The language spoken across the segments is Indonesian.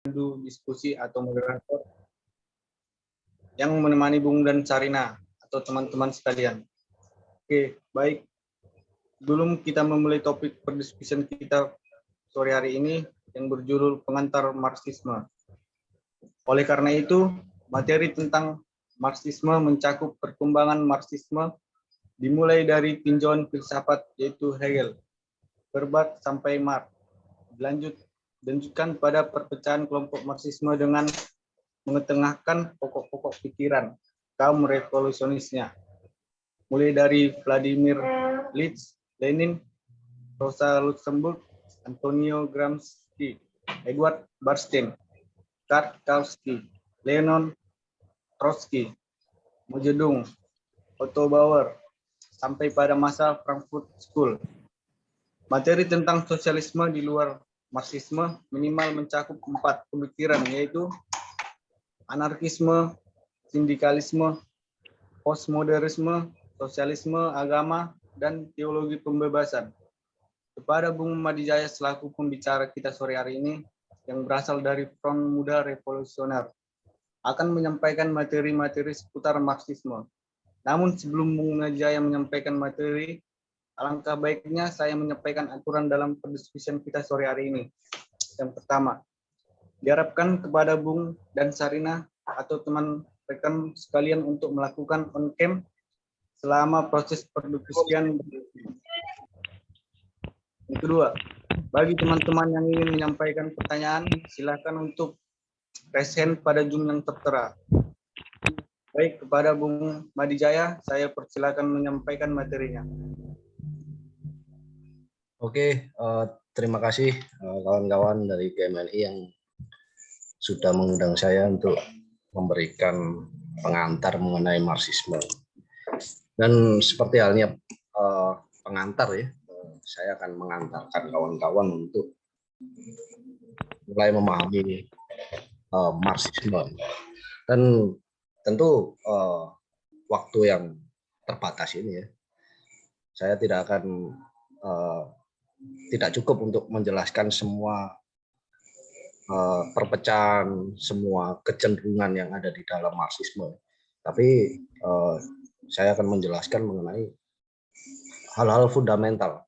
Diskusi atau moderator yang menemani Bung dan Sarina atau teman-teman sekalian. Oke, baik. Sebelum kita memulai topik perdiskusian kita sore hari ini yang berjudul pengantar Marxisme. Oleh karena itu, materi tentang Marxisme mencakup perkembangan Marxisme dimulai dari tinjauan filsafat yaitu Hegel, Verbart sampai Marx. Dilanjutkan pada perpecahan kelompok Marxisme dengan mengetengahkan pokok-pokok pikiran kaum revolusionisnya, mulai dari Vladimir Lenin, Lenin, Rosa Luxemburg, Antonio Gramsci, Edward Bernstein, Karl Kautsky, Leon Trotsky, Mao Zedong, Otto Bauer, sampai pada masa Frankfurt School. Materi tentang sosialisme di luar Marxisme minimal mencakup 4 pemikiran, yaitu anarkisme, sindikalisme, postmodernisme, sosialisme, agama, dan teologi pembebasan. Kepada Bung Madijaya selaku pembicara kita sore hari ini, yang berasal dari Front Muda Revolusioner, akan menyampaikan materi-materi seputar Marxisme. Namun sebelum Bung Madijaya menyampaikan materi, alangkah baiknya saya menyampaikan aturan dalam perdiskusian kita sore hari ini. Yang pertama, diharapkan kepada Bung dan Sarina atau teman rekan sekalian untuk melakukan on cam selama proses perdiskusian. Yang kedua, bagi teman-teman yang ingin menyampaikan pertanyaan, silakan untuk raise hand pada Zoom yang tertera. Baik, kepada Bung Madijaya, saya persilakan menyampaikan materinya. Oke, terima kasih kawan-kawan dari GMNI yang sudah mengundang saya untuk memberikan pengantar mengenai Marxisme. Dan seperti halnya pengantar ya, saya akan mengantarkan kawan-kawan untuk mulai memahami Marxisme. Dan tentu waktu yang terbatas ini ya, saya tidak akan tidak cukup untuk menjelaskan semua perpecahan, semua kecenderungan yang ada di dalam Marxisme. Tapi saya akan menjelaskan mengenai hal-hal fundamental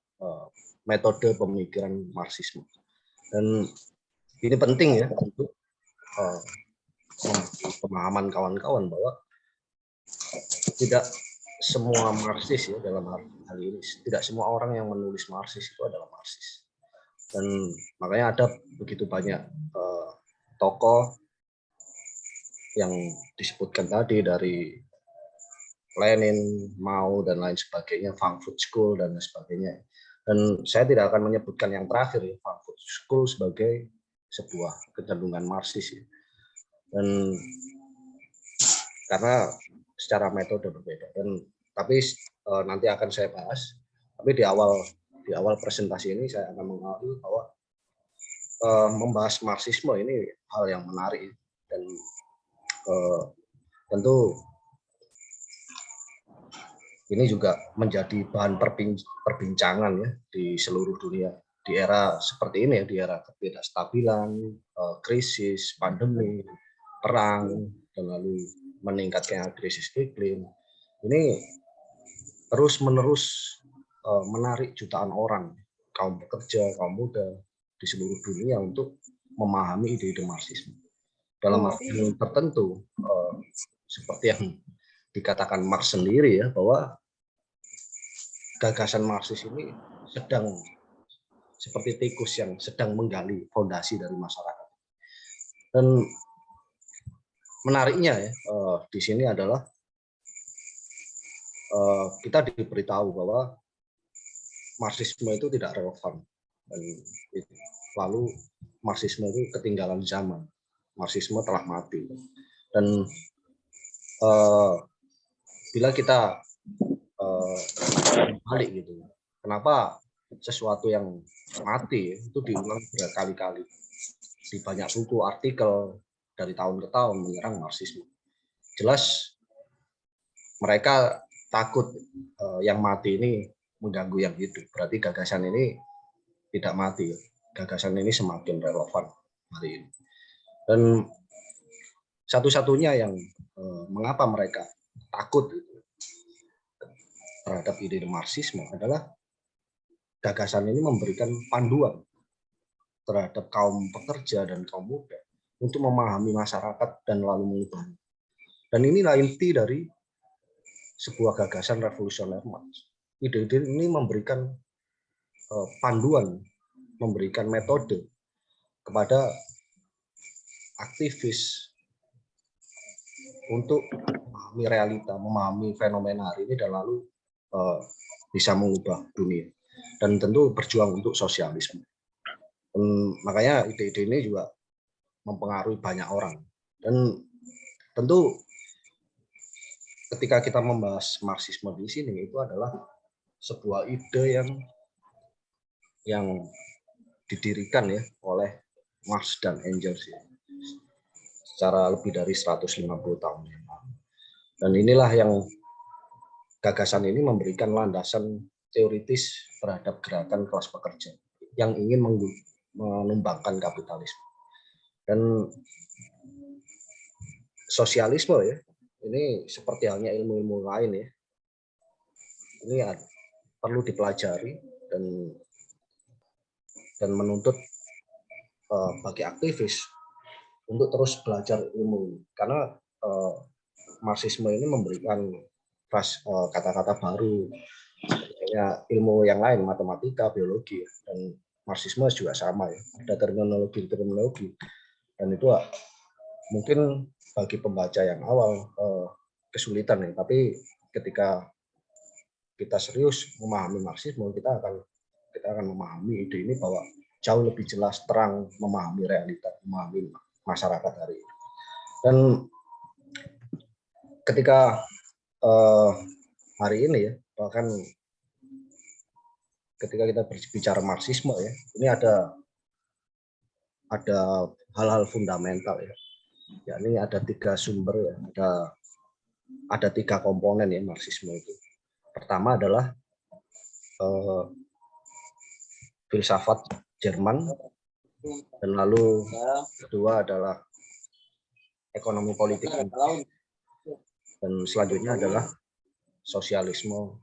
metode pemikiran Marxisme. Dan ini penting ya untuk pemahaman kawan-kawan bahwa tidak semua Marxis ya dalam hal ini, tidak semua orang yang menulis Marxis itu adalah Marxis. Dan makanya ada begitu banyak tokoh yang disebutkan tadi dari Lenin, Mao, dan lain sebagainya, Frankfurt School, dan sebagainya. Dan saya tidak akan menyebutkan yang terakhir, ya, Frankfurt School sebagai sebuah kecenderungan Marxis. Ya. Dan karena secara metode berbeda. Tapi nanti akan saya bahas. Tapi di awal presentasi ini saya akan mengakui bahwa membahas Marxisme ini hal yang menarik dan tentu ini juga menjadi bahan perbincangan ya di seluruh dunia di era seperti ini ya, di era ketidakstabilan, krisis, pandemi, perang, dan lalu meningkatnya krisis iklim. Ini terus-menerus menarik jutaan orang, kaum pekerja, kaum muda di seluruh dunia untuk memahami ide-ide Marxisme. Dalam arti tertentu, seperti yang dikatakan Marx sendiri ya, bahwa gagasan Marxis ini sedang seperti tikus yang sedang menggali fondasi dari masyarakat. Dan menariknya ya, di sini adalah kita diberitahu bahwa Marxisme itu tidak relevan. Dan lalu Marxisme itu ketinggalan zaman. Marxisme telah mati. Dan bila kita balik gitu, kenapa sesuatu yang mati itu diulang berkali-kali di banyak buku, artikel dari tahun ke tahun menyerang Marxisme. Jelas mereka takut yang mati ini mengganggu yang hidup. Berarti gagasan ini tidak mati. Gagasan ini semakin relevan hari ini. Dan satu-satunya yang mengapa mereka takut terhadap ide Marxisme adalah gagasan ini memberikan panduan terhadap kaum pekerja dan kaum muda untuk memahami masyarakat dan lalu mengubahnya. Dan inilah inti dari sebuah gagasan revolusioner Marx. Ide-ide ini memberikan panduan, memberikan metode kepada aktivis untuk memahami realita, memahami fenomena hari ini dan lalu bisa mengubah dunia. Dan tentu berjuang untuk sosialisme. Makanya ide-ide ini juga mempengaruhi banyak orang. Dan tentu ketika kita membahas Marxisme di sini itu adalah sebuah ide yang didirikan ya oleh Marx dan Engels ya, secara lebih dari 150 tahun yang lalu. Dan inilah yang gagasan ini memberikan landasan teoritis terhadap gerakan kelas pekerja yang ingin menumbangkan kapitalisme. Dan sosialisme ya, ini seperti halnya ilmu-ilmu lain ya, ini perlu dipelajari dan menuntut bagi aktivis untuk terus belajar ilmu ini. Karena Marxisme ini memberikan kata-kata baru, ya, ilmu yang lain, matematika, biologi, dan Marxisme juga sama ya, ada terminologi, dan itu mungkin bagi pembaca yang awal kesulitan ya, tapi ketika kita serius memahami Marxisme, kita akan memahami ide ini bahwa jauh lebih jelas, terang, memahami realita, memahami masyarakat hari ini. Dan ketika hari ini ya, bahkan ketika kita berbicara Marxisme ya, ini ada hal-hal fundamental ya. Yakni ada 3 sumber ya, ada 3 komponen ya Marxisme itu. Pertama adalah filsafat Jerman, dan lalu kedua adalah ekonomi politik, dan selanjutnya adalah sosialisme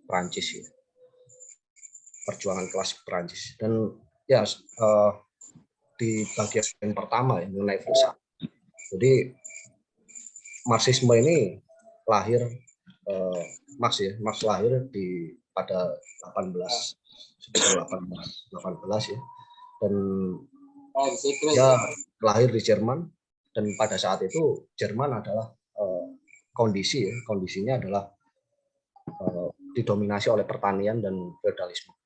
Prancis ya, perjuangan kelas Prancis. Dan ya di bagian pertama ya, mengenai filsafat. Jadi Marxisme ini lahir Marx lahir pada 1818 ya, dan dia lahir di Jerman, dan pada saat itu Jerman adalah kondisinya adalah didominasi oleh pertanian dan feodalisme.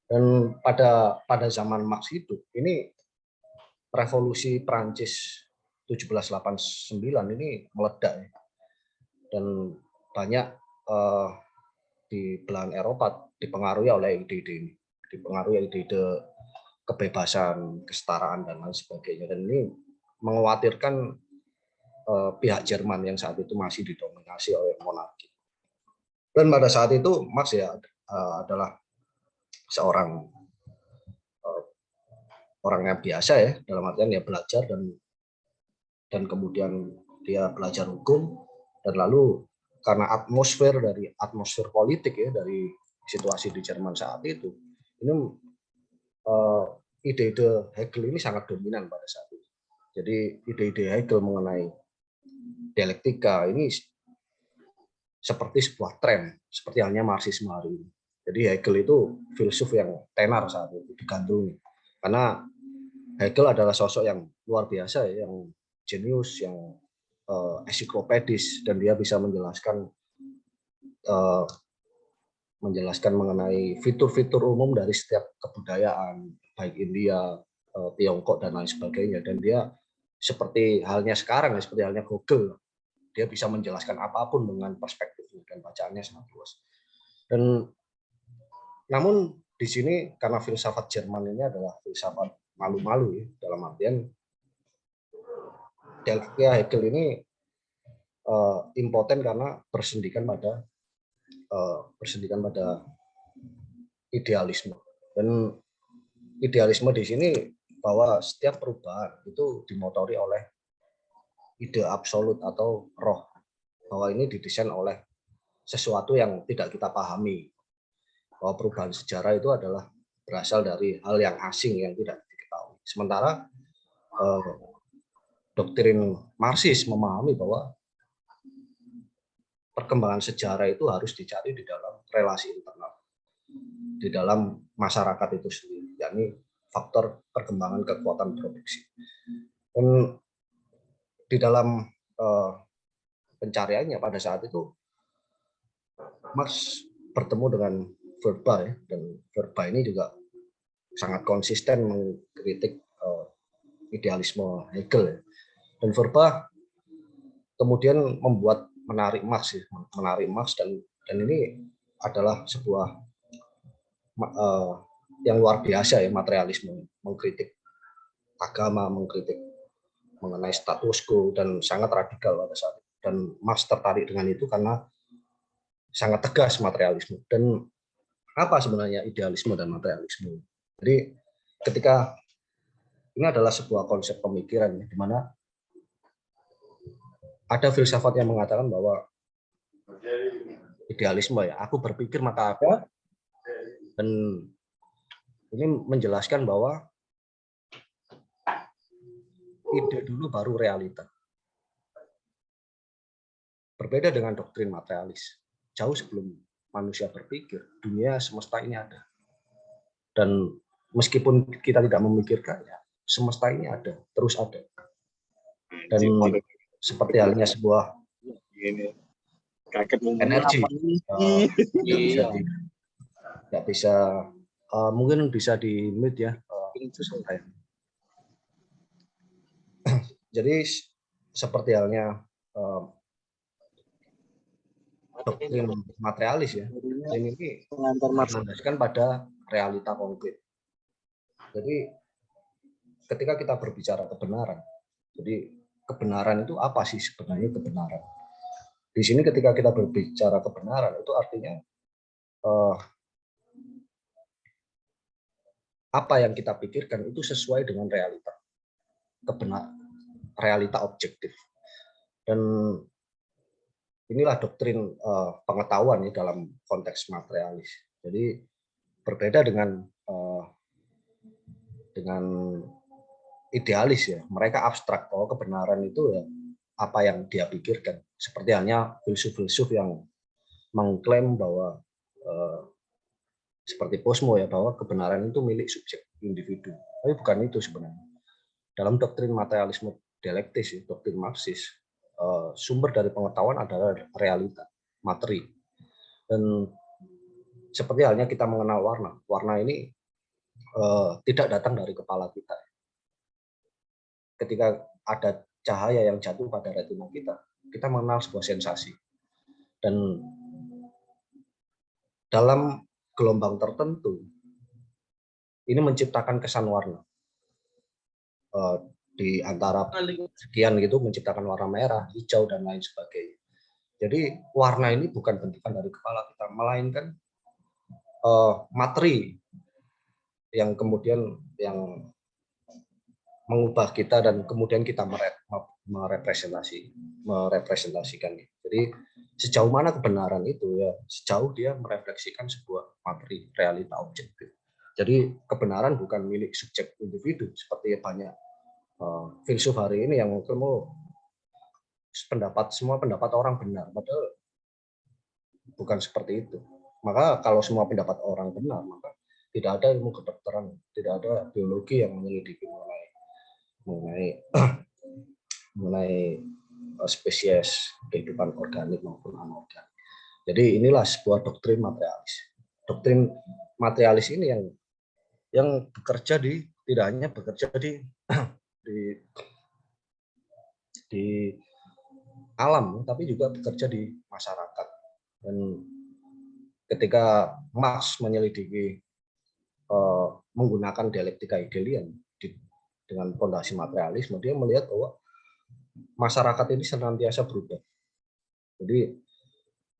Dan pada zaman Marx hidup ini, revolusi Prancis 1789 ini meledak ya. Dan banyak di belahan Eropa dipengaruhi oleh ide-ide ini, dipengaruhi ide-ide kebebasan, kesetaraan, dan lain sebagainya. Dan ini mengkhawatirkan pihak Jerman yang saat itu masih didominasi oleh monarki. Dan pada saat itu Marx ya adalah seorang orang yang biasa ya, dalam artian dia belajar dan kemudian dia belajar hukum, dan lalu karena atmosfer politik ya dari situasi di Jerman saat itu, ini ide-ide Hegel ini sangat dominan pada saat itu. Jadi ide-ide Hegel mengenai dialektika ini seperti sebuah tren, seperti halnya Marxisme hari ini. Jadi Hegel itu filsuf yang tenar saat itu, digandrungi. Karena Hegel adalah sosok yang luar biasa, yang jenius, yang ensiklopedis, dan dia bisa menjelaskan mengenai fitur-fitur umum dari setiap kebudayaan, baik India, Tiongkok, dan lain sebagainya. Dan dia seperti halnya sekarang, seperti halnya Google, dia bisa menjelaskan apapun dengan perspektifnya, dan bacaannya sangat luas. Dan namun di sini karena filsafat Jerman ini adalah filsafat malu-malu ya, dalam artian dialektika Hegel ini impoten karena bersendikan pada idealisme. Dan idealisme di sini bahwa setiap perubahan itu dimotori oleh ide absolut atau roh, bahwa ini didesain oleh sesuatu yang tidak kita pahami, bahwa perubahan sejarah itu adalah berasal dari hal yang asing yang tidak diketahui. Sementara doktrin Marxis memahami bahwa perkembangan sejarah itu harus dicari di dalam relasi internal, di dalam masyarakat itu sendiri, yakni faktor perkembangan kekuatan produksi. Dan di dalam pencariannya pada saat itu, Marx bertemu dengan Verba, ya, dan Verba ini juga sangat konsisten mengkritik idealisme Hegel, ya. Dan Verba kemudian menarik Marx dan ini adalah sebuah yang luar biasa, ya, materialisme, mengkritik agama, mengkritik mengenai status quo, dan sangat radikal pada saat itu. Dan Marx tertarik dengan itu karena sangat tegas materialisme. Dan apa sebenarnya idealisme dan materialisme? Jadi ketika ini adalah sebuah konsep pemikiran, ya, di mana ada filsafat yang mengatakan bahwa idealisme, ya, aku berpikir maka aku. Dan ini menjelaskan bahwa ide dulu baru realita. Berbeda dengan doktrin materialis. Jauh sebelum manusia berpikir, dunia semesta ini ada. Dan meskipun kita tidak memikirkannya, semesta ini ada, terus ada. Dan seperti halnya sebuah energi, tidak bisa, mungkin bisa di mute, ya. Jadi seperti halnya doktrin materialis, ya, ini berlandaskan pada realita konkret. Jadi ketika kita berbicara kebenaran, jadi kebenaran itu apa sih sebenarnya kebenaran? Di sini ketika kita berbicara kebenaran itu artinya apa yang kita pikirkan itu sesuai dengan realita, realita objektif. Dan inilah doktrin pengetahuan, ya, dalam konteks materialis. Jadi berbeda dengan idealis, ya. Mereka abstrak bahwa kebenaran itu, ya, apa yang dia pikirkan. Seperti halnya filsuf-filsuf yang mengklaim bahwa seperti Posmo, ya, bahwa kebenaran itu milik subjek individu. Tapi bukan itu sebenarnya. Dalam doktrin materialisme dialektis, ya, doktrin Marxis, sumber dari pengetahuan adalah realita, materi. Dan seperti halnya kita mengenal warna. Warna ini tidak datang dari kepala kita. Ketika ada cahaya yang jatuh pada retina kita, kita mengenal sebuah sensasi. Dan dalam gelombang tertentu, ini menciptakan kesan warna. Di antara sekian gitu menciptakan warna merah, hijau, dan lain sebagainya. Jadi warna ini bukan bentukan dari kepala kita, melainkan materi yang kemudian yang mengubah kita dan kemudian kita merepresentasikan. Jadi sejauh mana kebenaran itu, ya, sejauh dia merefleksikan sebuah materi, realita objektif. Jadi kebenaran bukan milik subjek individu seperti banyak filsuf hari ini yang mungkin semua pendapat orang benar, padahal bukan seperti itu. Maka kalau semua pendapat orang benar, maka tidak ada ilmu kedokteran, tidak ada biologi yang menyelidiki mengenai spesies kehidupan organik maupun anorganik. Jadi inilah sebuah doktrin materialis. Doktrin materialis ini yang bekerja tidak hanya bekerja di alam, tapi juga bekerja di masyarakat. Dan ketika Marx menyelidiki menggunakan dialektika Hegelian dengan fondasi materialisme, dia melihat bahwa masyarakat ini senantiasa berubah. Jadi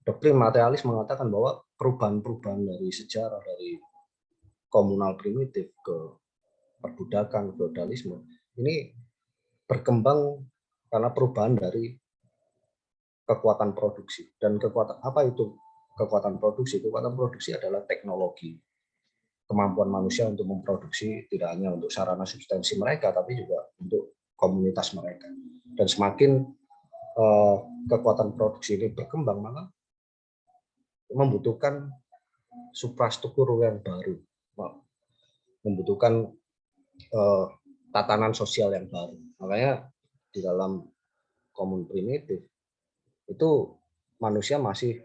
doktrin materialis mengatakan bahwa perubahan-perubahan dari sejarah, dari komunal primitif ke perbudakan, feodalisme, ini berkembang karena perubahan dari kekuatan produksi. Dan kekuatan apa itu kekuatan produksi? Kekuatan produksi adalah teknologi, kemampuan manusia untuk memproduksi tidak hanya untuk sarana substansi mereka, tapi juga untuk komunitas mereka. Dan semakin kekuatan produksi ini berkembang, maka membutuhkan suprastruktur yang baru, membutuhkan tatanan sosial yang baru. Makanya di dalam komun primitif itu manusia masih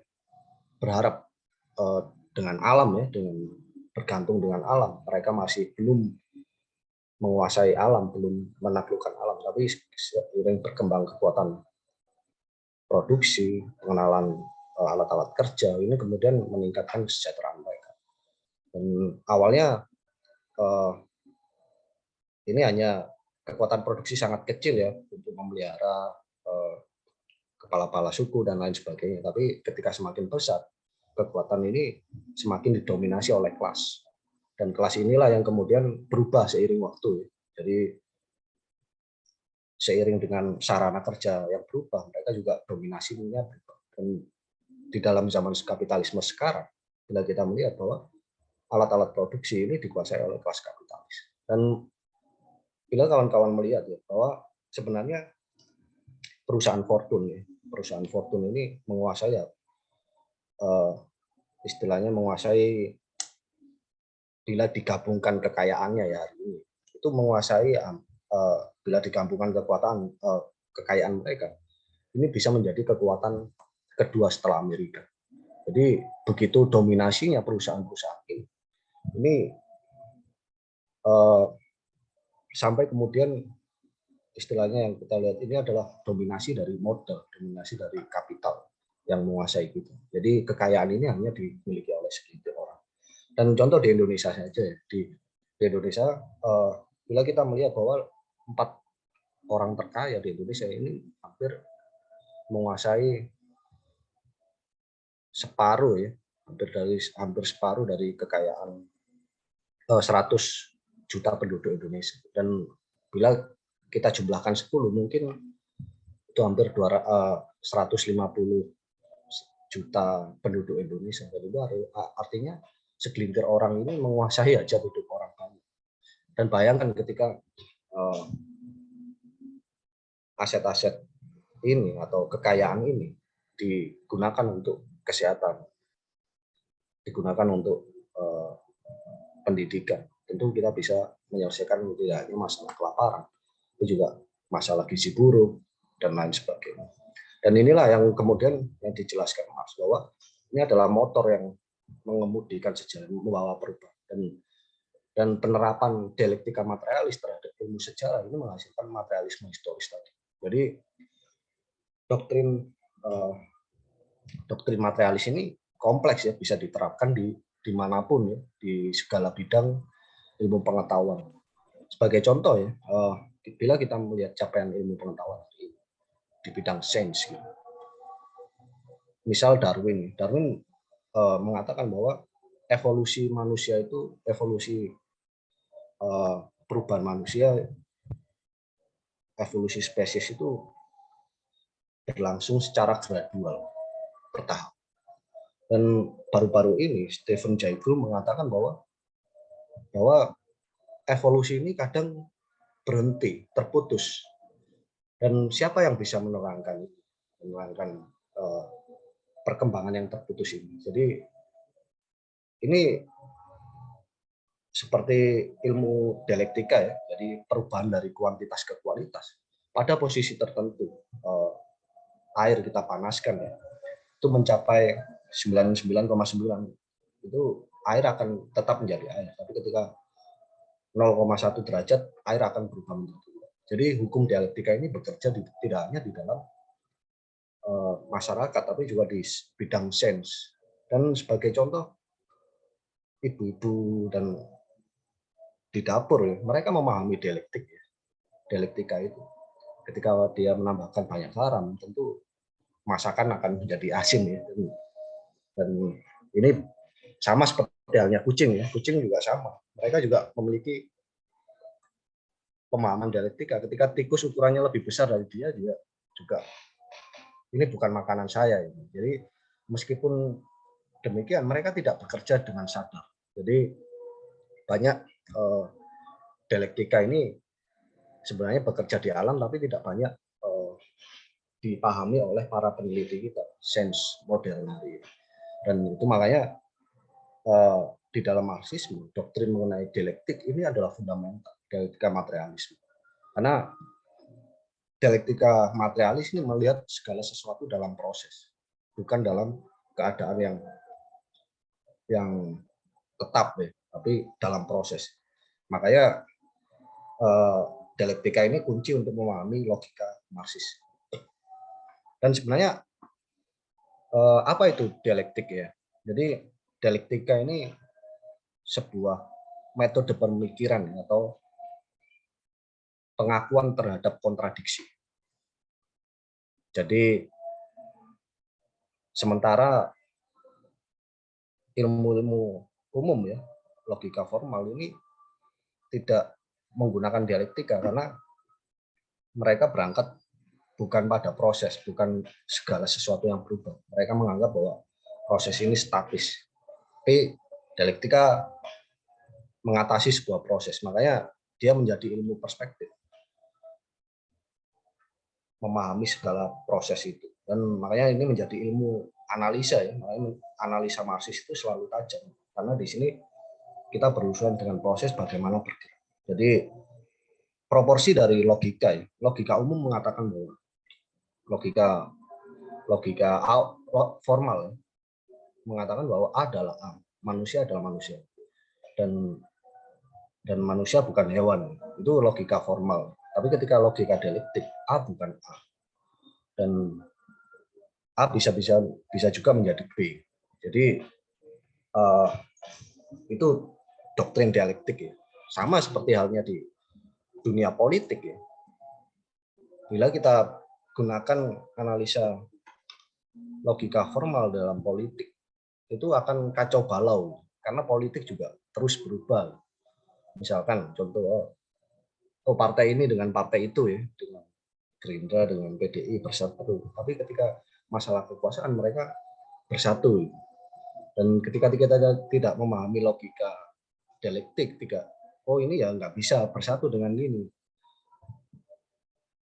berharap dengan alam ya, dengan bergantung dengan alam. Mereka masih belum menguasai alam, belum menaklukkan alam. Tapi seiring berkembang kekuatan produksi, pengenalan alat-alat kerja, ini kemudian meningkatkan kesejahteraan mereka. Dan awalnya ini hanya kekuatan produksi sangat kecil ya untuk memelihara kepala-kepala suku dan lain sebagainya. Tapi ketika semakin besar, kekuatan ini semakin didominasi oleh kelas. Dan kelas inilah yang kemudian berubah seiring waktu. Jadi seiring dengan sarana kerja yang berubah, mereka juga dominasinya berubah. Dan di dalam zaman kapitalisme sekarang, bila kita melihat bahwa alat-alat produksi ini dikuasai oleh kelas kapitalis. Dan bila kawan-kawan melihat ya bahwa sebenarnya perusahaan Fortune ini menguasai ya, istilahnya menguasai bila digabungkan kekayaannya ya hari ini itu menguasai bila digabungkan kekayaan mereka ini bisa menjadi kekuatan kedua setelah Amerika. Jadi begitu dominasinya perusahaan-perusahaan ini sampai kemudian istilahnya yang kita lihat ini adalah dominasi dari modal, dominasi dari kapital yang menguasai gitu. Jadi kekayaan ini hanya dimiliki oleh segelintir orang. Dan contoh di Indonesia saja, di Indonesia bila kita melihat bahwa 4 orang terkaya di Indonesia ini hampir menguasai separuh ya, hampir separuh dari kekayaan 100 juta penduduk Indonesia. Dan bila kita jumlahkan 10 mungkin itu hampir 150 juta penduduk Indonesia. Jadi itu artinya segelintir orang ini menguasai aja hidup orang banyak. Dan bayangkan ketika aset-aset ini atau kekayaan ini digunakan untuk kesehatan, digunakan untuk pendidikan, tentu kita bisa menyelesaikan tidak hanya masalah kelaparan, itu juga masalah gizi buruk dan lain sebagainya. Dan inilah yang kemudian yang dijelaskan Marx bahwa ini adalah motor yang mengemudikan sejarah, membawa perubahan. Dan penerapan dialektika materialis terhadap ilmu sejarah ini menghasilkan materialisme historis tadi. Jadi doktrin materialis ini kompleks ya, bisa diterapkan dimanapun ya, di segala bidang ilmu pengetahuan. Sebagai contoh ya, bila kita melihat capaian ilmu pengetahuan di bidang sains, gitu. Misal Darwin mengatakan bahwa evolusi manusia itu perubahan manusia, evolusi spesies itu berlangsung secara gradual, bertahap. Dan baru-baru ini Stephen Jay Gould mengatakan bahwa evolusi ini kadang berhenti, terputus. Dan siapa yang bisa menerangkan perkembangan yang terputus ini? Jadi ini seperti ilmu dialektika ya, jadi perubahan dari kuantitas ke kualitas. Pada posisi tertentu, air kita panaskan ya, itu mencapai 99,9, itu air akan tetap menjadi air. Tapi ketika 0,1 derajat, air akan berubah menjadi 2. Jadi hukum dialektika ini bekerja tidak hanya di dalam masyarakat, tapi juga di bidang sains. Dan sebagai contoh, ibu-ibu dan di dapur ya, mereka memahami dialektika itu. Ketika dia menambahkan banyak garam, tentu masakan akan menjadi asin ya. Dan ini sama seperti halnya kucing ya, kucing juga sama. Mereka juga memiliki pemahaman dialektika. Ketika tikus ukurannya lebih besar dari dia juga ini bukan makanan saya. Jadi meskipun demikian mereka tidak bekerja dengan sadar. Jadi banyak dialektika ini sebenarnya bekerja di alam tapi tidak banyak dipahami oleh para peneliti kita, sains modern hari ini. Dan itu makanya di dalam Marxisme, doktrin mengenai dialektik ini adalah fundamental, dialektika materialisme. Karena dialektika materialis ini melihat segala sesuatu dalam proses, bukan dalam keadaan yang tetap, tapi dalam proses. Makanya dialektika ini kunci untuk memahami logika Marxis. Dan sebenarnya apa itu dialektik ya? Jadi dialektika ini sebuah metode pemikiran atau pengakuan terhadap kontradiksi. Jadi sementara ilmu-ilmu umum ya, logika formal ini tidak menggunakan dialektika karena mereka berangkat bukan pada proses, bukan segala sesuatu yang berubah. Mereka menganggap bahwa proses ini statis. Tapi dialektika mengatasi sebuah proses, makanya dia menjadi ilmu perspektif, memahami segala proses itu. Dan makanya ini menjadi ilmu analisa ya, makanya analisa Marxis itu selalu tajam. Karena di sini kita berurusan dengan proses bagaimana bergerak. Jadi proporsi dari logika ya, logika umum mengatakan bahwa logika formal mengatakan bahwa A adalah A, manusia adalah manusia, dan manusia bukan hewan. Itu logika formal. Tapi ketika logika dialektik, A bukan A, dan A bisa juga menjadi B. Jadi itu doktrin dialektik ya. Sama seperti halnya di dunia politik ya. Bila kita gunakan analisa logika formal dalam politik, itu akan kacau balau karena politik juga terus berubah. Misalkan contoh, partai ini dengan partai itu ya, dengan Gerindra dengan PDI bersatu. Tapi ketika masalah kekuasaan mereka bersatu. Dan ketika kita tidak memahami logika dialektik, oh ini ya nggak bisa bersatu dengan ini.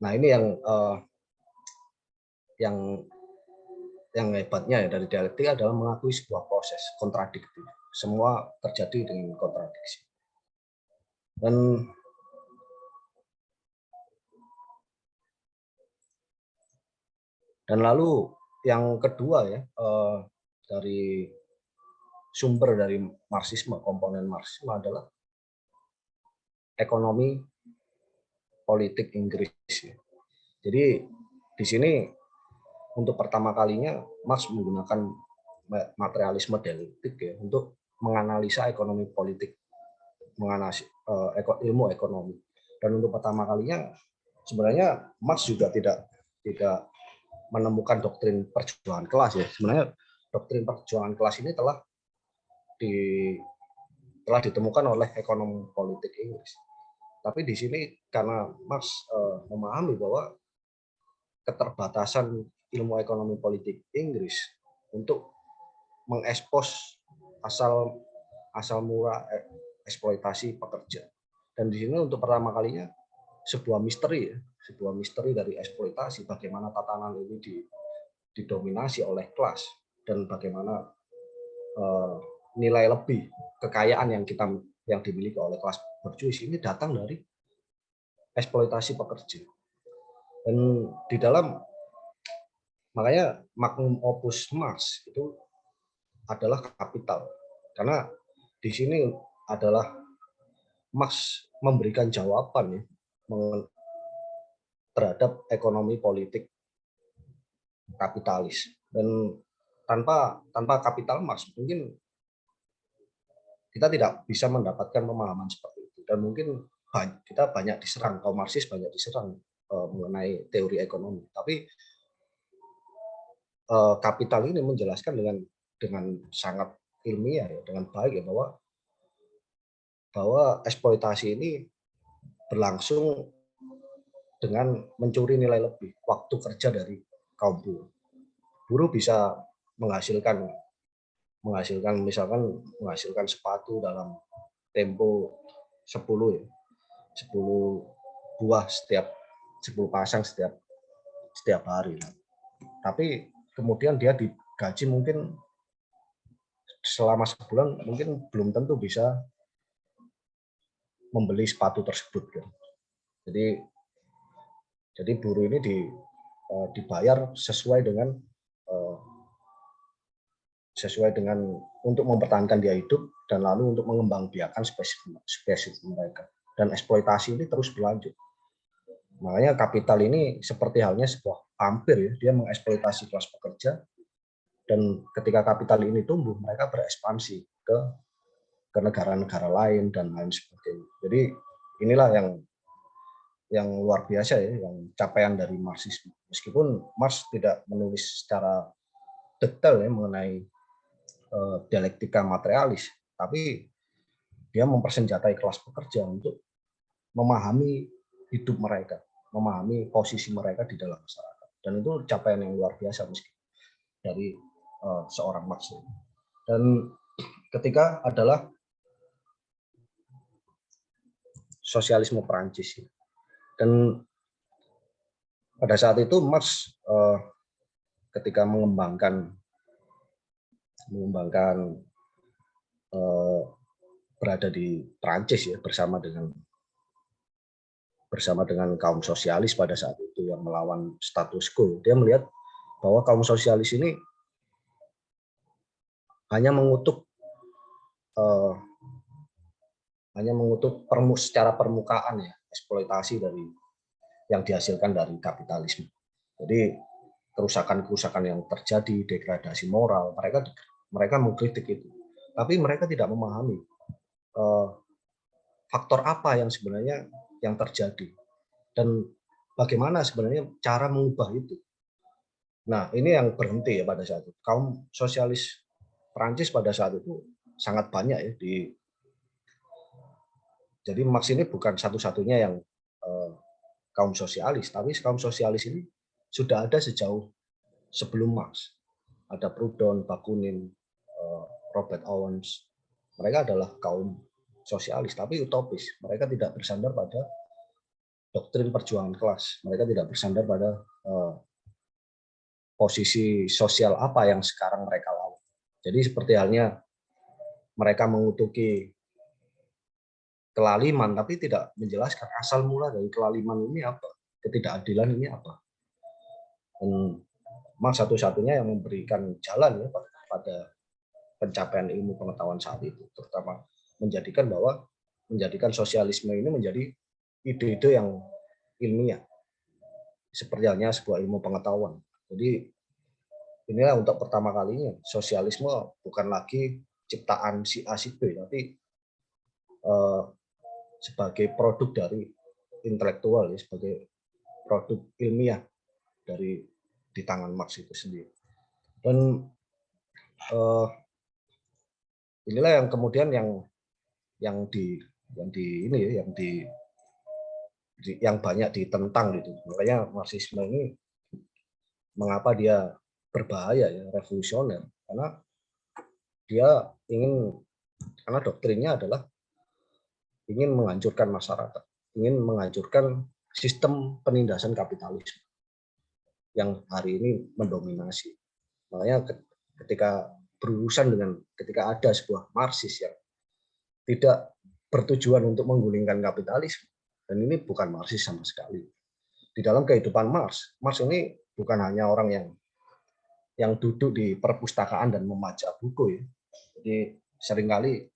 Nah ini yang hebatnya ya dari dialektik adalah mengakui sebuah proses kontradiktif. Semua terjadi dengan kontradiksi. Dan lalu yang kedua ya, dari sumber dari Marxisme, komponen Marxisme adalah ekonomi politik Inggris. Jadi di sini untuk pertama kalinya Marx menggunakan materialisme dialektik ya untuk menganalisa ekonomi politik, menganalisa ilmu ekonomi. Dan untuk pertama kalinya sebenarnya Marx juga tidak menemukan doktrin perjuangan kelas ya. Sebenarnya doktrin perjuangan kelas ini telah ditemukan oleh ekonom politik Inggris. Tapi di sini karena Marx memahami bahwa keterbatasan ilmu ekonomi politik Inggris untuk mengekspos asal murah eksploitasi pekerja. Dan di sini untuk pertama kalinya sebuah misteri dari eksploitasi, bagaimana tatanan ini didominasi oleh kelas dan bagaimana nilai lebih kekayaan yang dimiliki oleh kelas borjuis ini datang dari eksploitasi pekerja. Dan di dalam makanya magnum opus Marx itu adalah kapital, karena di sini adalah Marx memberikan jawaban ya terhadap ekonomi politik kapitalis. Dan tanpa kapital Marx mungkin kita tidak bisa mendapatkan pemahaman seperti itu, dan mungkin kita banyak diserang, kaum Marxis banyak diserang mengenai teori ekonomi. Tapi kapital ini menjelaskan dengan sangat ilmiah ya, dengan baik ya, bahwa eksploitasi ini berlangsung dengan mencuri nilai lebih, waktu kerja dari kaum buruh. Buruh bisa menghasilkan misalkan menghasilkan sepatu dalam tempo 10 buah setiap 10 pasang setiap hari. Tapi kemudian dia digaji mungkin selama sebulan mungkin belum tentu bisa membeli sepatu tersebut kan. Jadi buruh ini dibayar sesuai dengan untuk mempertahankan dia hidup dan lalu untuk mengembangbiakan spesies mereka, dan eksploitasi ini terus berlanjut. Makanya kapital ini seperti halnya sebuah vampir ya, dia mengeksploitasi kelas pekerja, dan ketika kapital ini tumbuh mereka berekspansi ke negara-negara lain dan lain sebagainya. Jadi inilah yang luar biasa ya, yang capaian dari Marxisme. Meskipun Marx tidak menulis secara detail ya mengenai dialektika materialis, tapi dia mempersenjatai kelas pekerja untuk memahami hidup mereka, memahami posisi mereka di dalam masyarakat, dan itu capaian yang luar biasa meskipun dari seorang Marx. Dan ketika adalah sosialisme Perancis, dan pada saat itu Marx ketika mengembangkan berada di Perancis ya bersama dengan kaum sosialis pada saat itu yang melawan status quo, dia melihat bahwa kaum sosialis ini hanya mengutuk secara permukaan ya eksploitasi yang dihasilkan dari kapitalisme. Jadi kerusakan-kerusakan yang terjadi, degradasi moral, mereka mengkritik itu. Tapi mereka tidak memahami faktor apa yang sebenarnya yang terjadi dan bagaimana sebenarnya cara mengubah itu. Nah, ini yang berhenti ya pada saat itu. Kaum sosialis Perancis pada saat itu sangat banyak ya jadi Marx ini bukan satu-satunya yang kaum sosialis, tapi kaum sosialis ini sudah ada sejauh sebelum Marx. Ada Proudhon, Bakunin, Robert Owens. Mereka adalah kaum sosialis, tapi utopis. Mereka tidak bersandar pada doktrin perjuangan kelas. Mereka tidak bersandar pada posisi sosial apa yang sekarang mereka lawan. Jadi seperti halnya mereka mengutuki kelaliman, tapi tidak menjelaskan asal mula dari kelaliman ini apa, ketidakadilan ini apa. Dan Marx satu-satunya yang memberikan jalan ya pada pencapaian ilmu pengetahuan saat itu, terutama menjadikan sosialisme ini menjadi ide-ide yang ilmiah, seperti halnya sebuah ilmu pengetahuan. Jadi inilah untuk pertama kalinya sosialisme bukan lagi ciptaan si A si B, tapi sebagai produk dari intelektual, ya, sebagai produk ilmiah di tangan Marx itu sendiri. Dan inilah yang kemudian yang banyak ditentang gitu. Makanya Marxisme ini mengapa dia berbahaya ya, revolusioner, karena karena doktrinnya adalah ingin menghancurkan masyarakat, ingin menghancurkan sistem penindasan kapitalisme yang hari ini mendominasi. Makanya ketika ada sebuah Marxis yang tidak bertujuan untuk menggulingkan kapitalisme, dan ini bukan Marxis sama sekali. Di dalam kehidupan Marx ini bukan hanya orang yang duduk di perpustakaan dan membaca buku ya. Jadi seringkali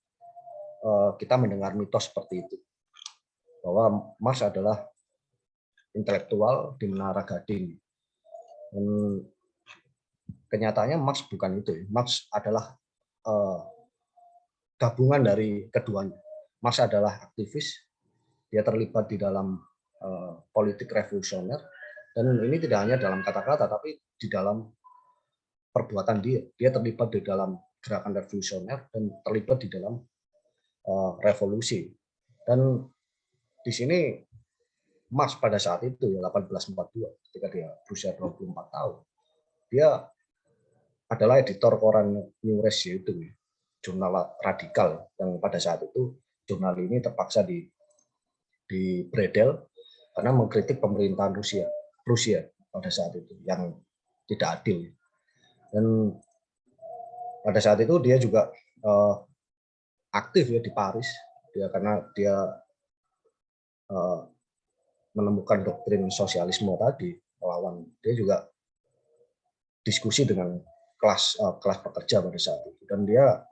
kita mendengar mitos seperti itu, bahwa Marx adalah intelektual di Menara Gading. Dan kenyataannya Marx bukan itu. Marx adalah gabungan dari keduanya. Marx adalah aktivis, dia terlibat di dalam politik revolusioner, dan ini tidak hanya dalam kata-kata, tapi di dalam perbuatan dia. Dia terlibat di dalam gerakan revolusioner dan terlibat di dalam revolusi. Dan di sini Marx pada saat itu ya 1842 ketika dia berusia 24 tahun, dia adalah editor koran New Race, itu jurnal radikal yang pada saat itu jurnal ini terpaksa di bredel karena mengkritik pemerintahan Rusia pada saat itu yang tidak adil. Dan pada saat itu dia juga aktif ya di Paris, karena dia menemukan doktrin sosialisme tadi melawan. Dia juga diskusi dengan kelas pekerja pada saat itu, dan dia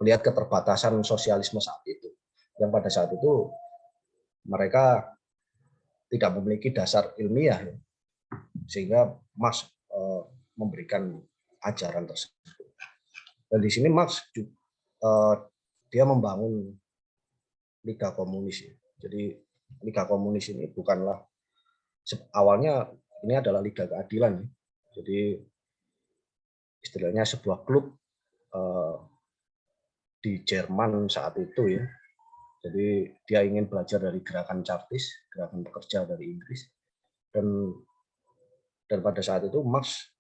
melihat keterbatasan sosialisme saat itu, yang pada saat itu mereka tidak memiliki dasar ilmiah, ya, sehingga Marx memberikan ajaran tersebut. Dan di sini Marx dia membangun Liga Komunis. Ya. Jadi Liga Komunis ini bukanlah awalnya ini adalah Liga Keadilan. Ya. Jadi istilahnya sebuah klub di Jerman saat itu ya. Jadi dia ingin belajar dari gerakan Chartis, gerakan pekerja dari Inggris, dan pada saat itu Marx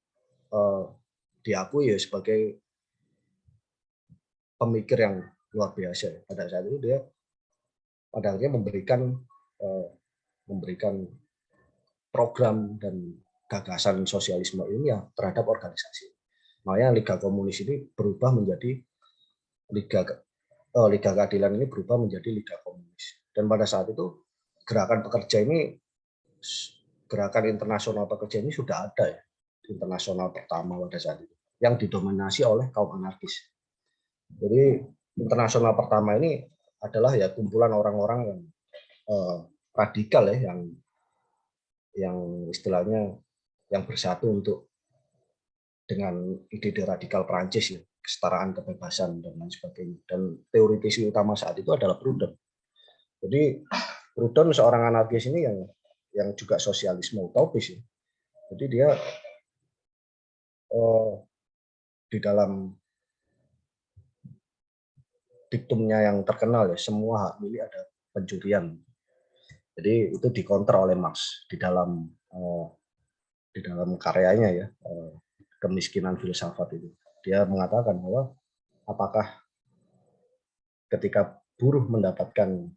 diakui ya sebagai pemikir yang luar biasa. Pada saat itu dia pada akhirnya memberikan program dan gagasan sosialisme ini ya terhadap organisasi. Makanya Liga Komunis ini berubah menjadi Liga Keadilan ini berubah menjadi Liga Komunis. Dan pada saat itu gerakan pekerja ini, gerakan internasional pekerja ini sudah ada ya, internasional pertama pada saat itu, yang didominasi oleh kaum anarkis. Jadi internasional pertama ini adalah ya kumpulan orang-orang yang radikal ya, yang istilahnya yang bersatu untuk dengan ide-ide radikal Prancis ya, kesetaraan, kebebasan dan lain sebagainya. Dan teoritisi utama saat itu adalah Proudhon. Jadi Proudhon seorang anarkis ini yang juga sosialisme utopis ya. Jadi dia di dalam diktumnya yang terkenal ya, semua hak milik ada pencurian. Jadi itu dikontra oleh Marx di dalam karyanya ya, Kemiskinan Filsafat itu. Dia mengatakan bahwa apakah ketika buruh mendapatkan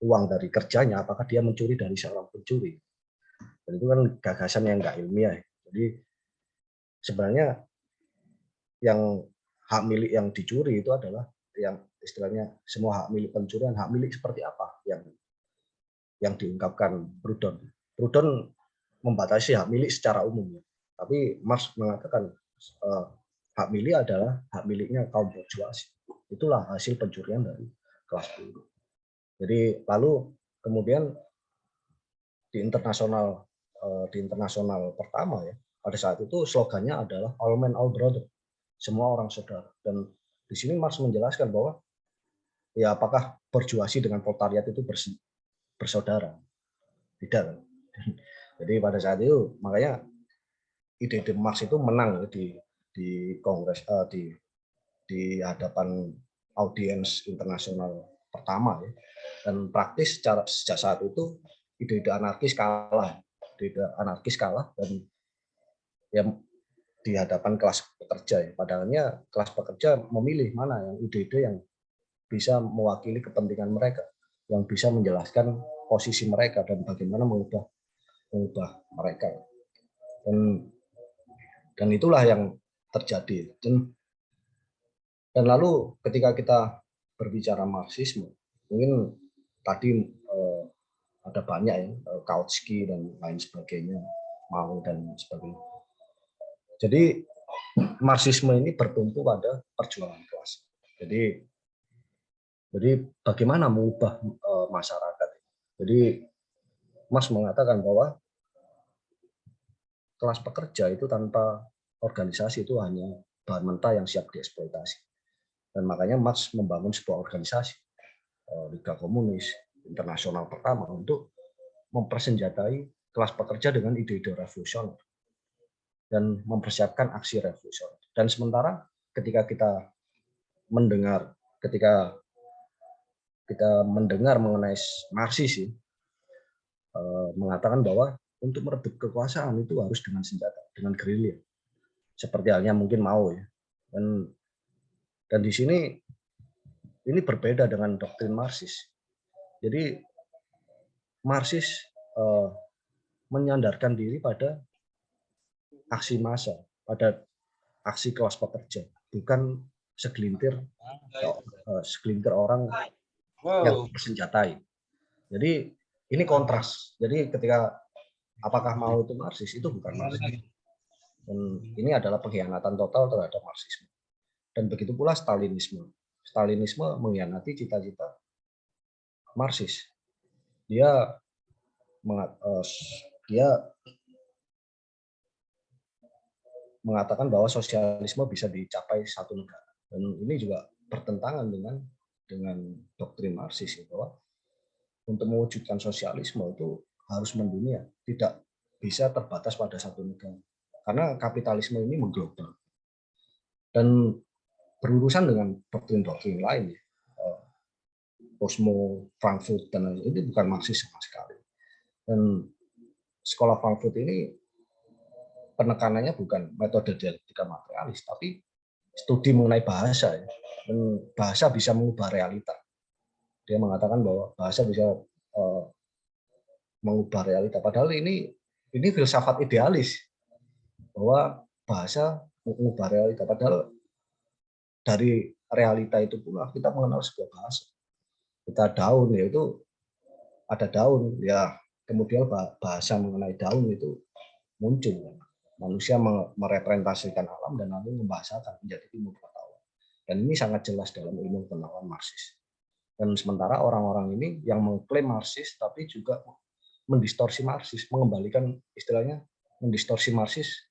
uang dari kerjanya, apakah dia mencuri dari seorang pencuri? Dan itu kan gagasan yang nggak ilmiah. Jadi sebenarnya yang hak milik yang dicuri itu adalah yang istilahnya semua hak milik pencurian, hak milik seperti apa yang diungkapkan Proudhon. Proudhon membatasi hak milik secara umum, tapi Marx mengatakan hak milik adalah hak miliknya kaum bourgeoisie. Itulah hasil pencurian dari kelas buruh. Jadi lalu kemudian di internasional pertama ya, pada saat itu slogannya adalah all men all brother, semua orang saudara. Dan di sini Marx menjelaskan bahwa ya apakah bourgeoisie dengan proletariat itu bersaudara? Tidak. Jadi pada saat itu makanya ide-ide Marx itu menang di kongres di hadapan audiens internasional pertama ya. Dan praktis sejak saat itu ide-ide anarkis kalah, dan ya di hadapan kelas pekerja ya. Padahalnya kelas pekerja memilih mana yang ide-ide yang bisa mewakili kepentingan mereka, yang bisa menjelaskan posisi mereka dan bagaimana mengubah mereka. Dan itulah yang terjadi. Dan lalu ketika kita berbicara Marxisme, mungkin tadi ada banyak ya, Kautsky dan lain sebagainya, Mao dan sebagainya. Jadi Marxisme ini bertumpu pada perjuangan kelas. Jadi bagaimana mengubah masyarakat. Jadi Marx mengatakan bahwa kelas pekerja itu tanpa organisasi itu hanya bahan mentah yang siap dieksploitasi. Dan makanya Marx membangun sebuah organisasi, Liga Komunis Internasional pertama, untuk mempersenjatai kelas pekerja dengan ide-ide revolusioner dan mempersiapkan aksi revolusioner. Dan sementara ketika kita mendengar ketika kita mendengar mengenai Marxis mengatakan bahwa untuk merebut kekuasaan itu harus dengan senjata, dengan gerilya. Seperti halnya mungkin Mao ya. Dan di sini ini berbeda dengan doktrin Marxis. Jadi Marxis menyandarkan diri pada aksi massa, pada aksi kelas pekerja, bukan segelintir orang yang bersenjatai. Jadi ini kontras. Jadi ketika apakah Mao itu Marxis, itu bukan Marxis. Dan ini adalah pengkhianatan total terhadap Marxisme. Dan begitu pula Stalinisme. Stalinisme mengkhianati cita-cita Marxis. Dia mengatakan bahwa sosialisme bisa dicapai satu negara. Dan ini juga bertentangan dengan doktrin Marxis bahwa untuk mewujudkan sosialisme itu harus mendunia, tidak bisa terbatas pada satu negara. Karena kapitalisme ini mengglobal. Dan berurusan dengan doktrin-doktrin lain, Cosmo, Frankfurt, dan ini bukan Marxis sama sekali. Dan sekolah Frankfurt ini penekanannya bukan metode dialektika materialis, tapi studi mengenai bahasa. Dan bahasa bisa mengubah realita. Dia mengatakan bahwa bahasa bisa mengubah realita. Padahal ini filsafat idealis bahwa bahasa mengubah realita. Padahal dari realita itu pula kita mengenal sebuah bahasa. Kita daun, yaitu ada daun, ya kemudian bahasa mengenai daun itu muncul. Manusia merepresentasikan alam dan lalu membahasakan menjadi ilmu pengetahuan. Dan ini sangat jelas dalam ilmu pengetahuan Marxis. Dan sementara orang-orang ini yang mengklaim Marxis tapi juga mendistorsi Marxis, mengembalikan istilahnya mendistorsi Marxis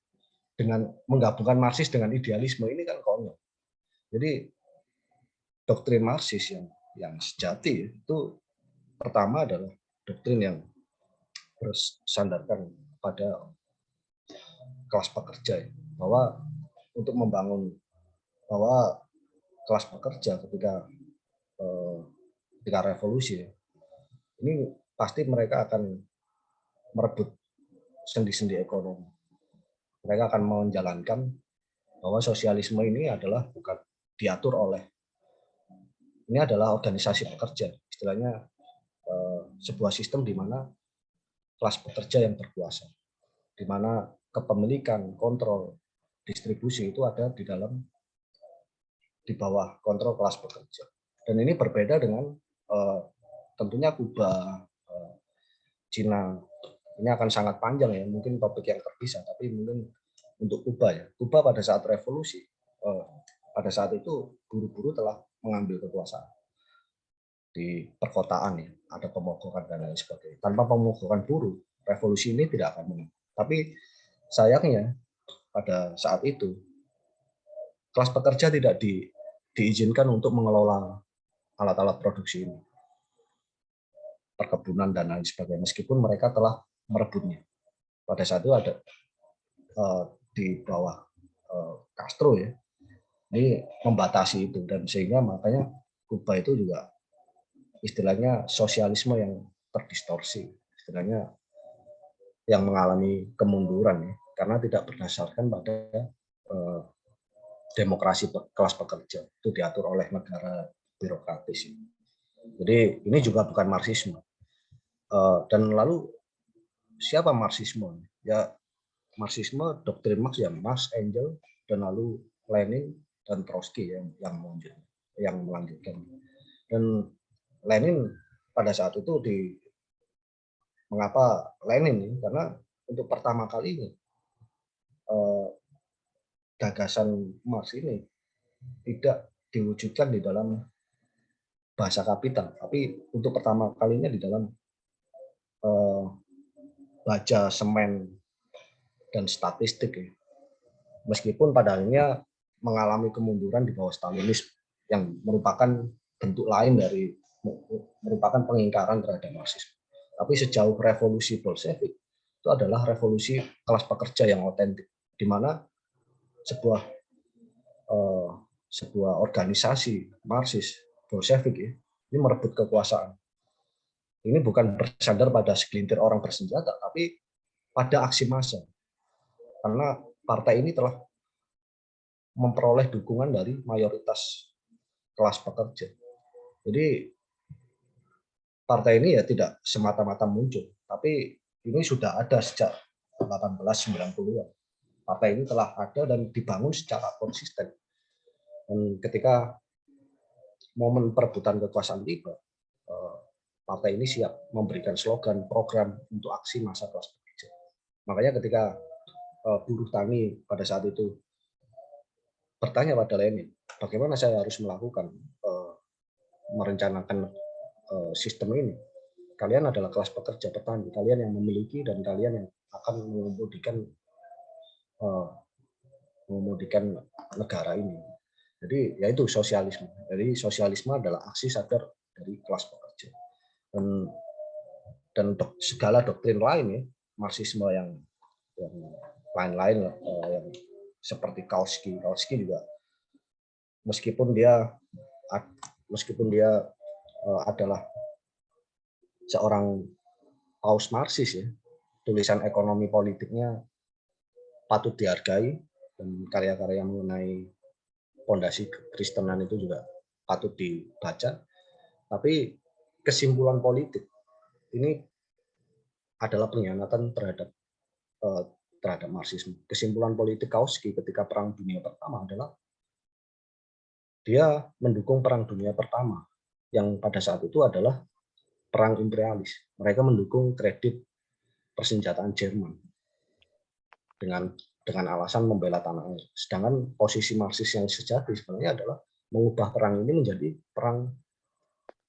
dengan menggabungkan Marxis dengan idealisme, ini kan konyol. Jadi doktrin Marxis yang sejati itu pertama adalah doktrin yang bersandarkan pada kelas pekerja, bahwa untuk membangun bahwa kelas pekerja ketika revolusi ini pasti mereka akan merebut sendi-sendi ekonomi. Mereka akan menjalankan bahwa sosialisme ini adalah bukan diatur oleh, ini adalah organisasi pekerja, istilahnya sebuah sistem di mana kelas pekerja yang berkuasa, di mana kepemilikan, kontrol, distribusi itu ada di bawah kontrol kelas pekerja. Dan ini berbeda dengan tentunya Kuba, Cina. Ini akan sangat panjang ya, mungkin topik yang terpisah, tapi mungkin untuk Kuba ya. Kuba pada saat revolusi, pada saat itu buruh-buruh telah mengambil kekuasaan di perkotaan ya, ada pemogokan dan lain sebagainya. Tanpa pemogokan buruh, revolusi ini tidak akan menang. Tapi sayangnya pada saat itu kelas pekerja tidak diizinkan untuk mengelola alat-alat produksi ini, perkebunan dan lain sebagainya, meskipun mereka telah merebutnya. Pada saat itu ada di bawah Castro ya, ini membatasi itu, dan sehingga makanya Kuba itu juga istilahnya sosialisme yang terdistorsi, istilahnya yang mengalami kemunduran ya, karena tidak berdasarkan pada demokrasi kelas pekerja, itu diatur oleh negara birokratis. Jadi ini juga bukan Marxisme. Dan lalu siapa Marxisme? Ya Marxisme doktrin Marx yang Marx, Engels, dan lalu Lenin dan Trotsky yang melanjutkan. Dan Lenin pada saat itu mengapa Lenin? Karena untuk pertama kalinya gagasan Marx ini tidak diwujudkan di dalam bahasa kapital, tapi untuk pertama kalinya di dalam baja, semen, dan statistik ya. Meskipun pada akhirnya mengalami kemunduran di bawah Stalinisme yang merupakan bentuk lain merupakan pengingkaran terhadap Marxisme. Tapi sejauh revolusi Bolshevik itu adalah revolusi kelas pekerja yang otentik, di mana sebuah sebuah organisasi Marxis, Bolshevik ya, ini merebut kekuasaan. Ini bukan bersandar pada segelintir orang bersenjata, tapi pada aksi massa. Karena partai ini telah memperoleh dukungan dari mayoritas kelas pekerja. Jadi partai ini ya tidak semata-mata muncul, tapi ini sudah ada sejak 1890-an. Partai ini telah ada dan dibangun secara konsisten. Dan ketika momen perebutan kekuasaan tiba, partai ini siap memberikan slogan, program untuk aksi massa kelas pekerja. Makanya ketika buruh tani pada saat itu bertanya pada Lenin, bagaimana saya harus melakukan merencanakan sistem ini? Kalian adalah kelas pekerja petani, kalian yang memiliki dan kalian yang akan mengemudikan negara ini. Jadi yaitu sosialisme. Jadi sosialisme adalah aksi sadar dari kelas pekerja. Dan segala doktrin lain ya, Marxisme yang lain-lain yang seperti Kautsky juga meskipun dia adalah seorang paus Marxis ya, tulisan ekonomi politiknya patut dihargai dan karya-karya mengenai fondasi Kristenan itu juga patut dibaca. Tapi kesimpulan politik ini adalah pengkhianatan terhadap Marxisme. Kesimpulan politik Kautsky ketika Perang Dunia Pertama adalah dia mendukung Perang Dunia Pertama yang pada saat itu adalah perang imperialis. Mereka mendukung kredit persenjataan Jerman dengan alasan membela tanah air. Sedangkan posisi Marxis yang sejati sebenarnya adalah mengubah perang ini menjadi perang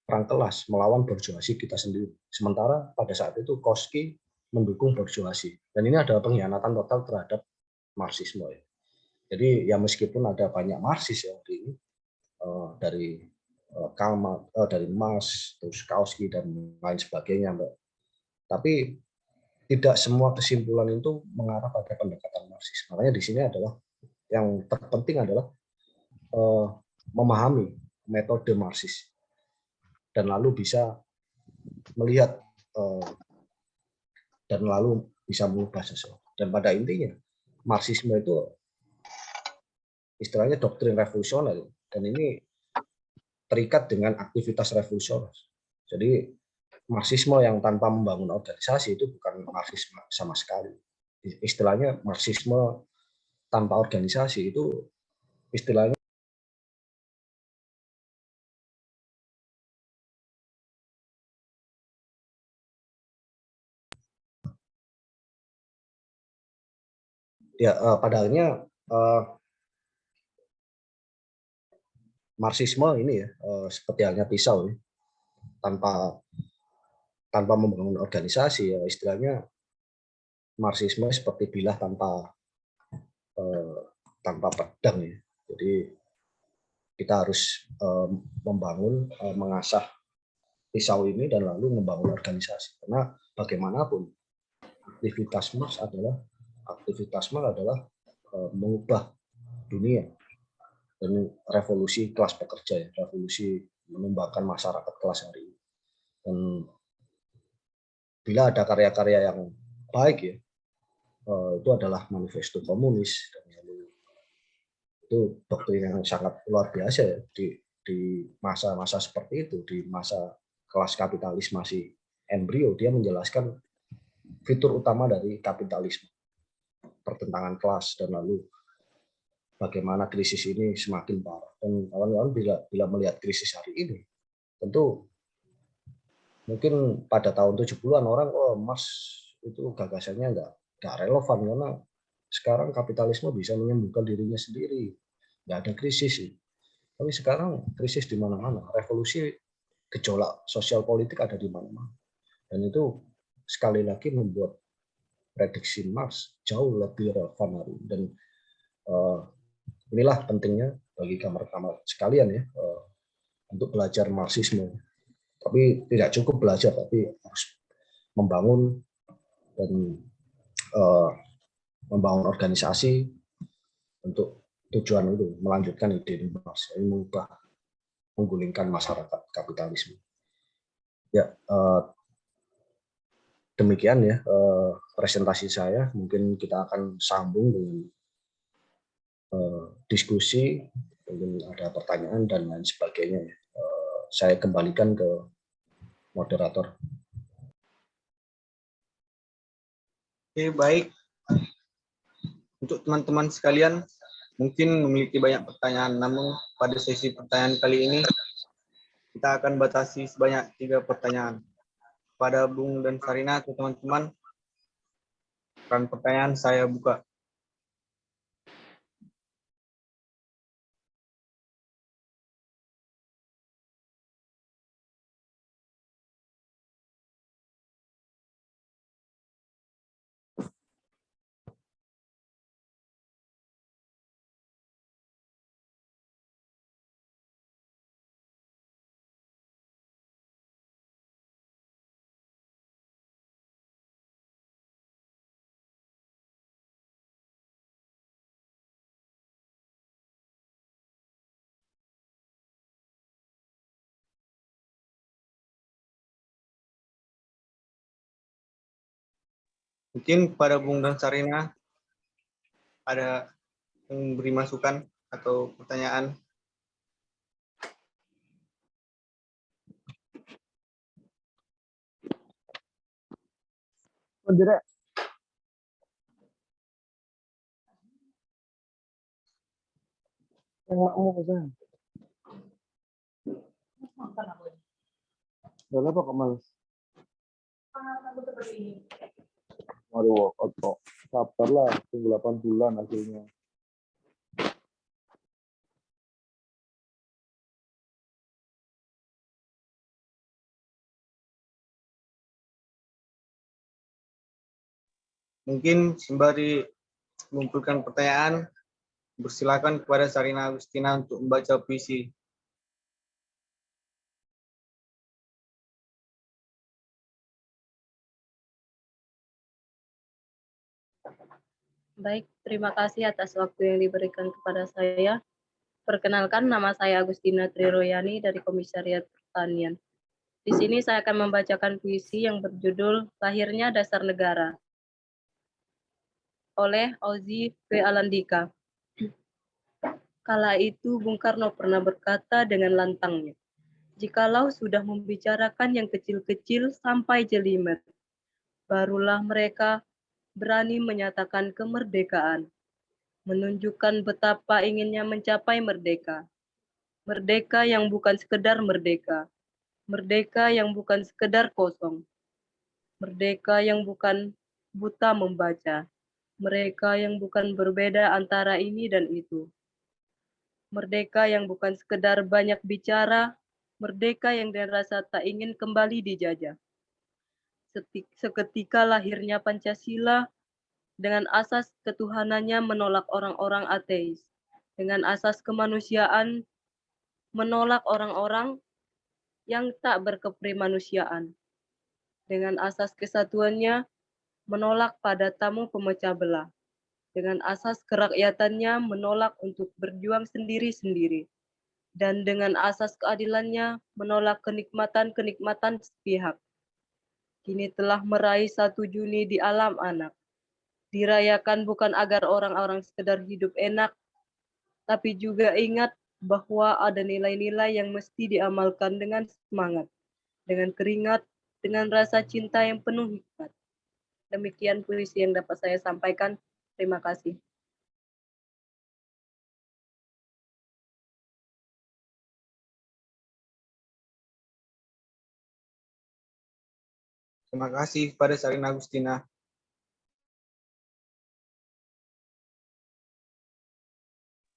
kelas melawan borjuasi kita sendiri. Sementara pada saat itu Kautsky mendukung borjuasi. Dan ini adalah pengkhianatan total terhadap Marxisme. Jadi ya meskipun ada banyak Marxis yang dari dari Marx, terus Kautsky dan lain sebagainya, Mbak. Tapi tidak semua kesimpulan itu mengarah pada pendekatan Marxis. Makanya di sini adalah yang terpenting adalah memahami metode Marxis dan lalu bisa melihat dan lalu bisa mengubah sesuatu. Dan pada intinya Marxisme itu istilahnya doktrin revolusioner dan ini terikat dengan aktivitas revolusioner. Jadi Marxisme yang tanpa membangun organisasi itu bukan Marxisme sama sekali. Istilahnya Marxisme tanpa organisasi itu istilahnya ya pada akhirnya Marxisme ini ya seperti halnya pisau ya, tanpa membangun organisasi ya istilahnya Marxisme seperti bilah tanpa pedang ya. Jadi kita harus membangun mengasah pisau ini dan lalu membangun organisasi karena bagaimanapun aktivitas Marx adalah mengubah dunia dan revolusi kelas pekerja ya, revolusi menumbangkan masyarakat kelas hari ini. Dan bila ada karya-karya yang baik ya, itu adalah manifesto komunis dan itu doktrin yang sangat luar biasa ya di masa-masa seperti itu, di masa kelas kapitalis masih embrio, dia menjelaskan fitur utama dari kapitalisme, pertentangan kelas dan lalu bagaimana krisis ini semakin parah. Dan kawan-kawan bila melihat krisis hari ini, tentu mungkin pada tahun 70-an orang Marx itu gagasannya nggak relevan karena sekarang kapitalisme bisa menyembuhkan dirinya sendiri, nggak ada krisis. Tapi sekarang krisis di mana-mana, revolusi, gejolak sosial politik ada di mana-mana, dan itu sekali lagi membuat prediksi Marx jauh lebih relevan hari ini. Dan inilah pentingnya bagi kamar-kamar sekalian ya untuk belajar Marxisme. Tapi tidak cukup belajar, tapi harus membangun dan membangun organisasi untuk tujuan itu, melanjutkan ide Marx, mengubah, menggulingkan masyarakat kapitalisme. Ya, demikian ya presentasi saya. Mungkin kita akan sambung dengan diskusi, mungkin ada pertanyaan dan lain sebagainya. Saya kembalikan ke moderator. Oke, baik. Untuk teman-teman sekalian, mungkin memiliki banyak pertanyaan, namun pada sesi pertanyaan kali ini, kita akan batasi sebanyak 3 pertanyaan. Pada Bung dan Sarina, teman-teman, pertanyaan saya buka. Mungkin pada Bung dan Sarina ada yang beri masukan atau pertanyaan. Tidak. Yang makmu saja. Udah apa kok males? Waduh, workout kok. Sabarlah, tunggu 8 bulan hasilnya. Mungkin sembari mengumpulkan pertanyaan, bersilakan kepada Sarina Agustina untuk membaca puisi. Baik, terima kasih atas waktu yang diberikan kepada saya. Perkenalkan, nama saya Agustina Triroyani dari Komisariat Pertanian. Di sini saya akan membacakan puisi yang berjudul Lahirnya Dasar Negara oleh Auzi V. Alandika. Kala itu Bung Karno pernah berkata dengan lantangnya, jikalau sudah membicarakan yang kecil-kecil sampai jelimet, barulah mereka berani menyatakan kemerdekaan, menunjukkan betapa inginnya mencapai merdeka. Merdeka yang bukan sekedar merdeka. Merdeka yang bukan sekedar kosong. Merdeka yang bukan buta membaca. Mereka yang bukan berbeda antara ini dan itu. Merdeka yang bukan sekedar banyak bicara. Merdeka yang dirasa tak ingin kembali dijajah. Seketika lahirnya Pancasila, dengan asas ketuhanannya menolak orang-orang ateis. Dengan asas kemanusiaan, menolak orang-orang yang tak berkepremanusiaan. Dengan asas kesatuannya, menolak pada tamu pemecah belah. Dengan asas kerakyatannya, menolak untuk berjuang sendiri-sendiri. Dan dengan asas keadilannya, menolak kenikmatan-kenikmatan sepihak. Kini telah meraih 1 Juni di alam anak. Dirayakan bukan agar orang-orang sekedar hidup enak, tapi juga ingat bahwa ada nilai-nilai yang mesti diamalkan dengan semangat, dengan keringat, dengan rasa cinta yang penuh hikmat. Demikian puisi yang dapat saya sampaikan. Terima kasih. Terima kasih kepada Sarina Agustina.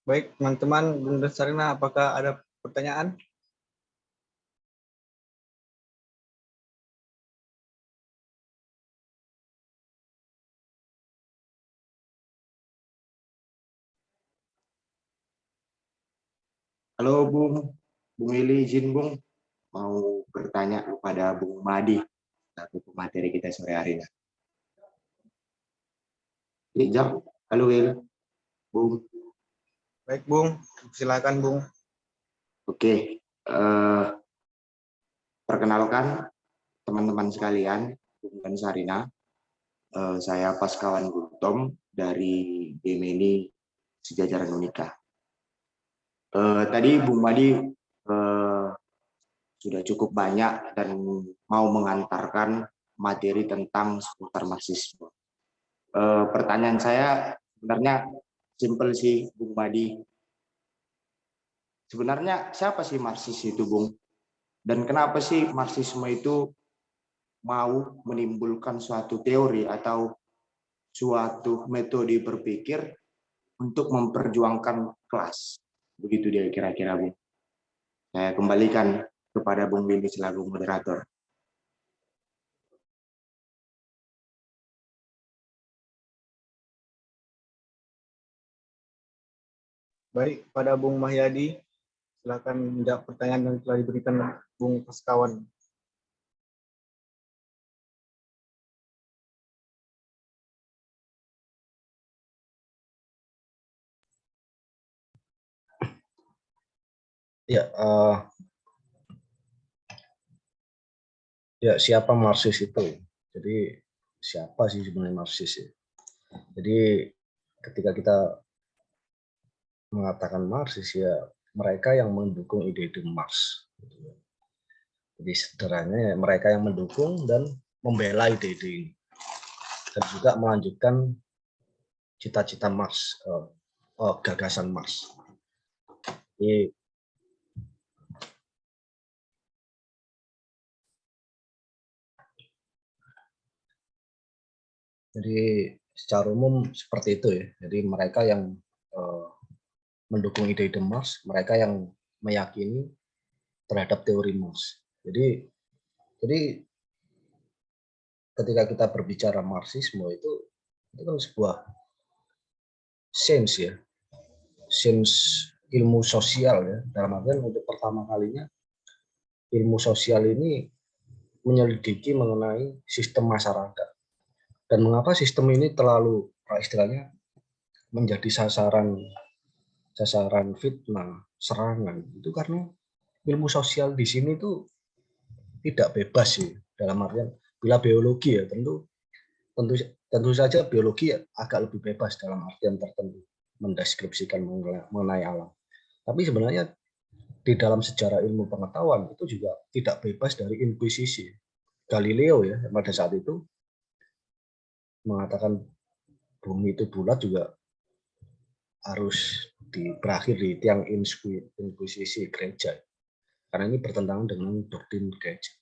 Baik, teman-teman, Bung dan Sarina, apakah ada pertanyaan? Halo Bung Ili, izin Bung mau bertanya kepada Bung Madi, satu pemateri kita sore hari ini. Halo Wil, Bung. Baik, Bung. Silakan, Bung. Oke, perkenalkan teman-teman sekalian, Bung dan Sarina. Saya Paskawan Gultom dari Gemini Sejajaran Unika. Tadi Bung Madi sudah cukup banyak dan mau mengantarkan materi tentang seputar Marxisme. Pertanyaan saya sebenarnya simpel sih, Bung Madi. Sebenarnya siapa sih Marxis itu, Bung? Dan kenapa sih Marxisme itu mau menimbulkan suatu teori atau suatu metode berpikir untuk memperjuangkan kelas? Begitu dia kira-kira, Bung. Saya kembalikan kepada Bung Willy selaku moderator. Baik, pada Bung Mahyadi, silakan menjawab pertanyaan yang telah diberikan Bung Paskawan. Ya, ya siapa Marxis itu? Jadi siapa sih sebenarnya Marxis ya? Jadi ketika kita mengatakan Marxis ya mereka yang mendukung ide-ide Marx. Jadi sederhananya mereka yang mendukung dan membela ide-ide ini dan juga melanjutkan cita-cita Marx, gagasan Marx. Jadi secara umum seperti itu ya. Jadi mereka yang mendukung ide-ide Marx, mereka yang meyakini terhadap teori Marx. Jadi ketika kita berbicara Marxisme itu kan sebuah sains ya, sains ilmu sosial ya. Dalam artian untuk pertama kalinya ilmu sosial ini menyelidiki mengenai sistem masyarakat. Dan mengapa sistem ini terlalu istilahnya menjadi sasaran fitnah, serangan, itu karena ilmu sosial di sini tuh tidak bebas sih. Dalam artian bila biologi ya tentu saja biologi agak lebih bebas dalam artian tertentu mendeskripsikan mengenai alam. Tapi sebenarnya di dalam sejarah ilmu pengetahuan itu juga tidak bebas dari inkuisisi. Galileo ya pada saat itu mengatakan bumi itu bulat juga harus berakhir di tiang inkuisisi gereja. Karena ini bertentangan dengan doktrin gereja.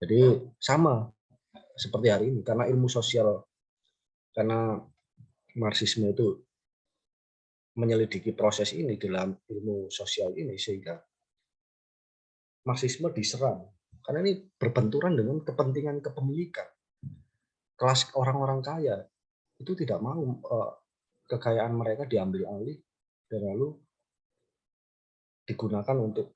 Jadi sama seperti hari ini, karena ilmu sosial, karena Marxisme itu menyelidiki proses ini dalam ilmu sosial ini, sehingga Marxisme diserang. Karena ini berbenturan dengan kepentingan kepemilikan. Kelas orang-orang kaya itu tidak mau kekayaan mereka diambil alih dan lalu digunakan untuk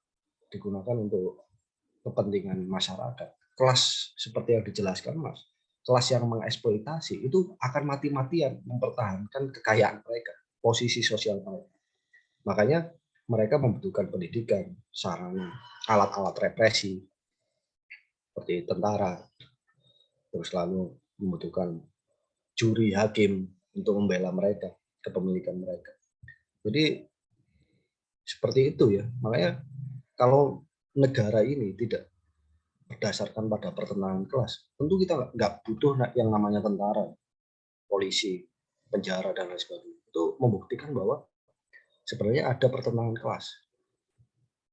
kepentingan masyarakat. Kelas seperti yang dijelaskan Mas, kelas yang mengeksploitasi itu akan mati-matian mempertahankan kekayaan mereka, posisi sosial mereka. Makanya mereka membutuhkan pendidikan, sarana, alat-alat represi seperti tentara, terus lalu membutuhkan juri hakim untuk membela mereka, kepemilikan mereka. Jadi seperti itu ya. Makanya kalau negara ini tidak berdasarkan pada pertentangan kelas, tentu kita nggak butuh yang namanya tentara, polisi, penjara dan lain sebagainya. Itu membuktikan bahwa sebenarnya ada pertentangan kelas,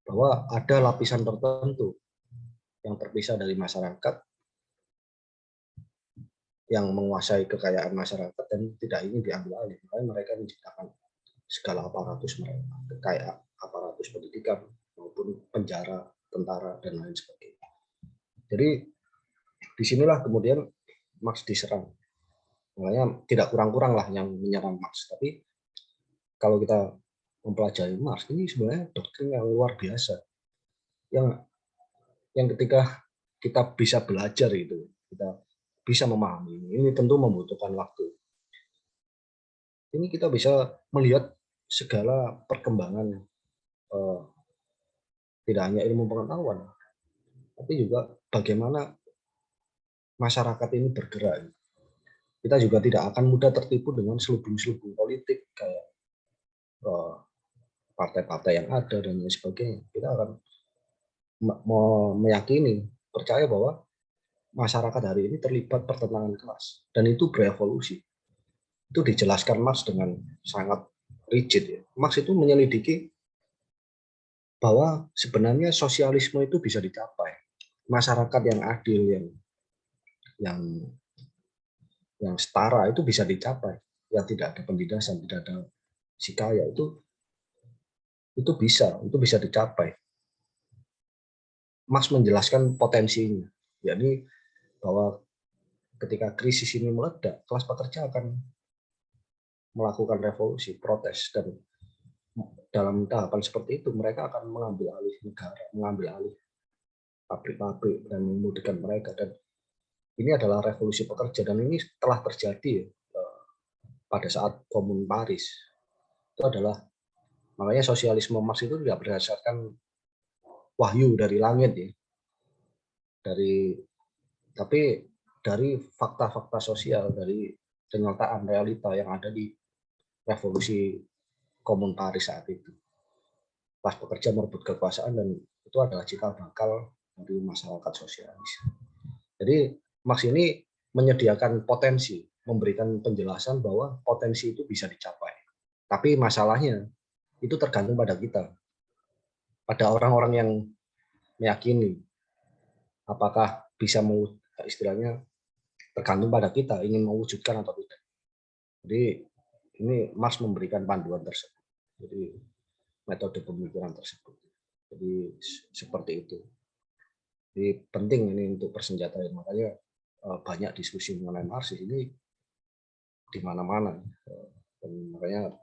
bahwa ada lapisan tertentu yang terpisah dari masyarakat, yang menguasai kekayaan masyarakat dan tidak ingin diambil alih. Makanya mereka menciptakan segala aparatus mereka, kayak aparatus pendidikan maupun penjara, tentara dan lain sebagainya. Jadi disinilah kemudian Marx diserang. Makanya tidak kurang-kurang lah yang menyerang Marx. Tapi kalau kita mempelajari Marx, ini sebenarnya doktrin yang luar biasa. Yang ketika kita bisa belajar itu, kita bisa memahami ini tentu membutuhkan waktu. Ini kita bisa melihat segala perkembangan, tidak hanya ilmu pengetahuan, tapi juga bagaimana masyarakat ini bergerak. Kita juga tidak akan mudah tertipu dengan selubung-selubung politik kayak partai-partai yang ada dan lain sebagainya. Kita akan meyakini, percaya bahwa masyarakat hari ini terlibat pertentangan kelas dan itu berevolusi. Itu dijelaskan Marx dengan sangat rigid ya. Marx itu menyelidiki bahwa sebenarnya sosialisme itu bisa dicapai. Masyarakat yang adil, yang setara itu bisa dicapai. Yang tidak ada penindasan, tidak ada sikaya, itu bisa dicapai. Marx menjelaskan potensinya, yakni bahwa ketika krisis ini meledak, kelas pekerja akan melakukan revolusi, protes, dan dalam tahapan seperti itu mereka akan mengambil alih negara, mengambil alih pabrik-pabrik dan memudahkan mereka. Dan ini adalah revolusi pekerja dan ini telah terjadi pada saat Komun Paris. Itu adalah makanya sosialisme Marx itu tidak berdasarkan wahyu dari langit ya, tapi dari fakta-fakta sosial, dari kenyataan realita yang ada di revolusi Komun Paris saat itu. Kelas pekerja merebut kekuasaan dan itu adalah cikal bakal dari masyarakat sosialis. Jadi Marx ini menyediakan potensi, memberikan penjelasan bahwa potensi itu bisa dicapai. Tapi masalahnya itu tergantung pada kita, pada orang-orang yang meyakini apakah bisa istilahnya tergantung pada kita ingin mewujudkan atau tidak. Jadi ini Marx memberikan panduan tersebut. Jadi metode pemikiran tersebut. Jadi seperti itu. Jadi penting ini untuk persenjataan. Makanya banyak diskusi mengenai Marxis ini di mana-mana. Dan makanya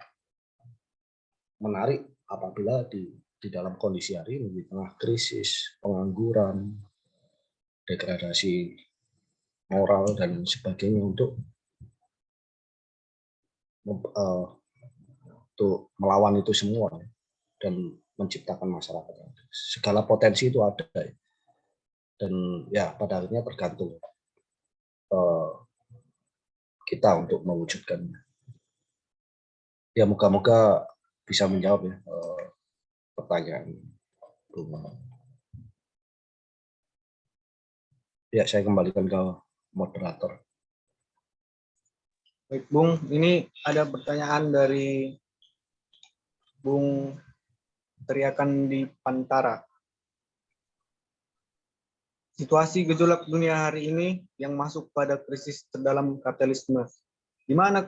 menarik apabila di dalam kondisi hari ini di tengah krisis, pengangguran, degradasi moral dan sebagainya untuk melawan itu semua dan menciptakan masyarakat. Segala potensi itu ada dan ya pada akhirnya tergantung kita untuk mewujudkannya. Ya moga-moga bisa menjawab ya pertanyaan Bung. Ya saya kembalikan ke moderator. Baik Bung, ini ada pertanyaan dari Bung Teriakan di Pantara. Situasi gejolak dunia hari ini yang masuk pada krisis terdalam kapitalisme. Di mana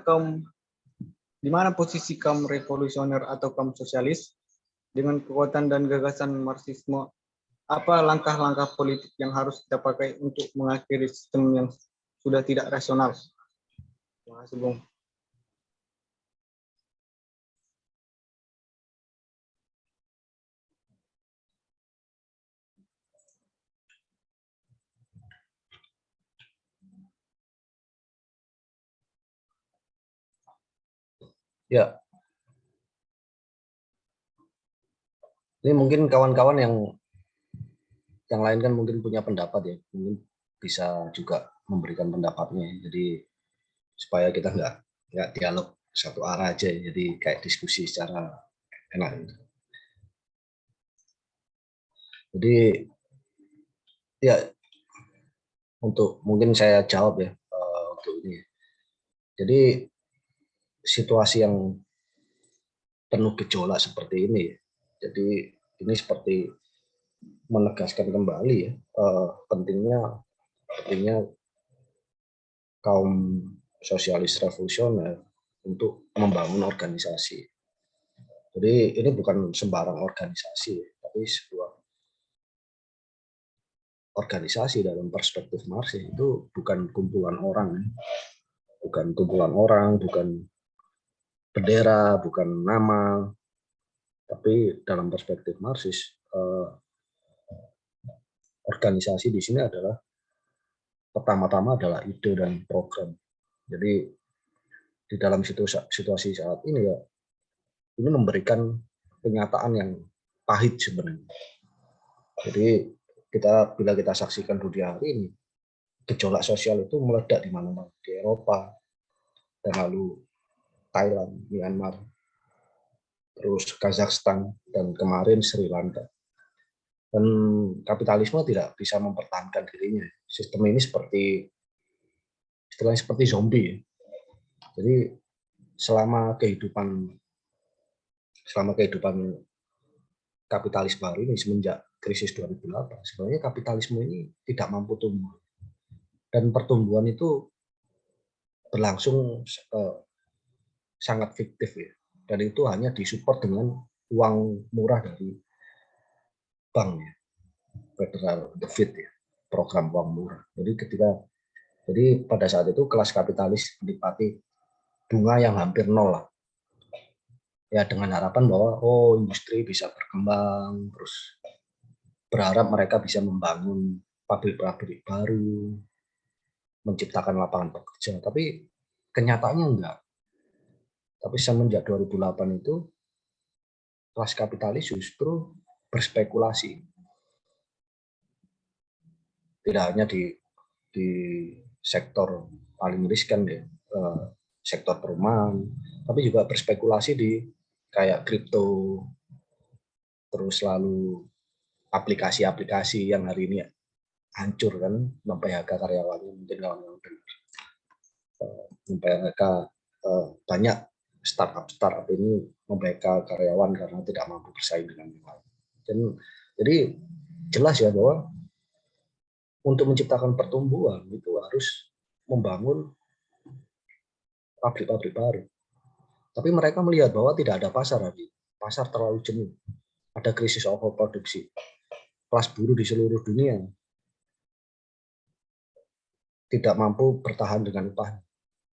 posisi kaum revolusioner atau kaum sosialis dengan kekuatan dan gagasan Marxisme? Apa langkah-langkah politik yang harus kita pakai untuk mengakhiri sistem yang sudah tidak rasional? Terima kasih, Bung. Ya, ini mungkin kawan-kawan yang lain kan mungkin punya pendapat ya, mungkin bisa juga memberikan pendapatnya. Jadi supaya kita nggak dialog satu arah aja, jadi kayak diskusi secara enak. Jadi ya untuk mungkin saya jawab ya untuk ini. Jadi situasi yang penuh gejolak seperti ini, jadi ini seperti menegaskan kembali ya pentingnya kaum sosialis revolusioner untuk membangun organisasi. Jadi ini bukan sembarang organisasi, tapi sebuah organisasi dalam perspektif Marxis itu bukan kumpulan orang, bukan bendera, bukan nama, tapi dalam perspektif Marxis organisasi di sini adalah pertama-tama adalah ide dan program. Jadi di dalam situasi saat ini ya ini memberikan kenyataan yang pahit sebenarnya. Jadi bila kita saksikan dunia hari ini, gejolak sosial itu meledak di mana-mana, di Eropa, dan lalu Thailand, Myanmar, terus Kazakhstan, dan kemarin Sri Lanka. Dan kapitalisme tidak bisa mempertahankan dirinya. Sistem ini istilahnya seperti zombie. Jadi selama kehidupan kapitalis baru ini semenjak krisis 2008, sebenarnya kapitalisme ini tidak mampu tumbuh. Dan pertumbuhan itu berlangsung sangat fiktif ya. Dan itu hanya disupport dengan uang murah dari bank ya. Federal Debt ya, program uang murah. Jadi pada saat itu kelas kapitalis menikmati bunga yang hampir nol lah. Ya dengan harapan bahwa industri bisa berkembang, terus berharap mereka bisa membangun pabrik-pabrik baru, menciptakan lapangan pekerjaan. Tapi kenyataannya enggak. Tapi semenjak 2008 itu kelas kapitalis justru berspekulasi. Tidak hanya di sektor paling riskan ya, sektor perumahan, tapi juga berspekulasi di kayak kripto, terus lalu aplikasi-aplikasi yang hari ini hancur kan, mem-PHK karyawannya, mungkin kawan-kawan mem-PHK banyak startup ini mem-PHK karyawan karena tidak mampu bersaing dengan yang lain. Jadi jelas ya bahwa untuk menciptakan pertumbuhan itu harus membangun pabrik-pabrik baru. Tapi mereka melihat bahwa tidak ada pasar lagi. Pasar terlalu jenuh. Ada krisis overproduksi. Kelas buruh di seluruh dunia tidak mampu bertahan dengan upah.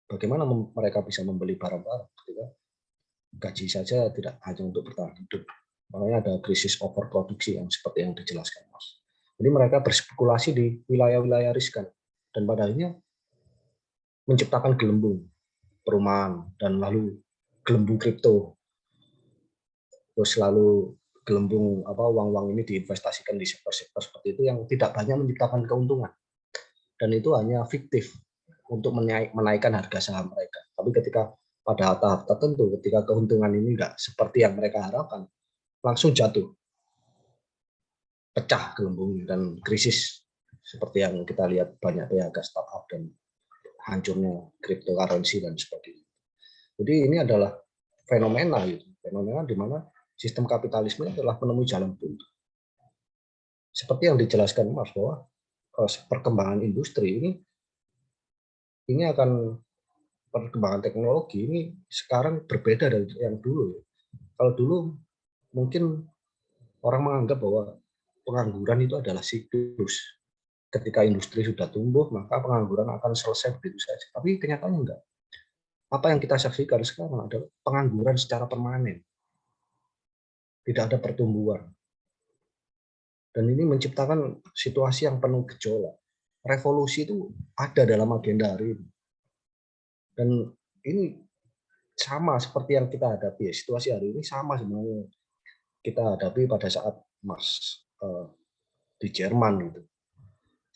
Bagaimana mereka bisa membeli barang-barang ketika gaji saja tidak hanya untuk bertahan hidup. Makanya ada krisis overproduksi yang seperti yang dijelaskan Mas. Jadi mereka berspekulasi di wilayah-wilayah riskan dan pada akhirnya menciptakan gelembung perumahan dan lalu gelembung kripto, terus lalu gelembung uang-uang ini diinvestasikan di sektor-sektor seperti itu yang tidak banyak menciptakan keuntungan dan itu hanya fiktif untuk menaikkan harga saham mereka. Tapi ketika pada tahap tertentu, ketika keuntungan ini enggak seperti yang mereka harapkan, langsung jatuh. Pecah gelembung dan krisis seperti yang kita lihat banyak PHK startup dan hancurnya cryptocurrency dan sebagainya. Jadi ini adalah fenomena di mana sistem kapitalisme adalah menemui jalan buntu. Seperti yang dijelaskan Mas bahwa perkembangan industri ini akan perkembangan teknologi ini sekarang berbeda dari yang dulu. Kalau dulu mungkin orang menganggap bahwa pengangguran itu adalah siklus. Ketika industri sudah tumbuh, maka pengangguran akan selesai begitu saja. Tapi kenyataannya enggak. Apa yang kita saksikan sekarang adalah pengangguran secara permanen. Tidak ada pertumbuhan. Dan ini menciptakan situasi yang penuh gejolak. Revolusi itu ada dalam agenda hari ini. Dan ini sama seperti yang kita hadapi. Situasi hari ini sama sebenarnya kita hadapi pada saat Mas di Jerman gitu,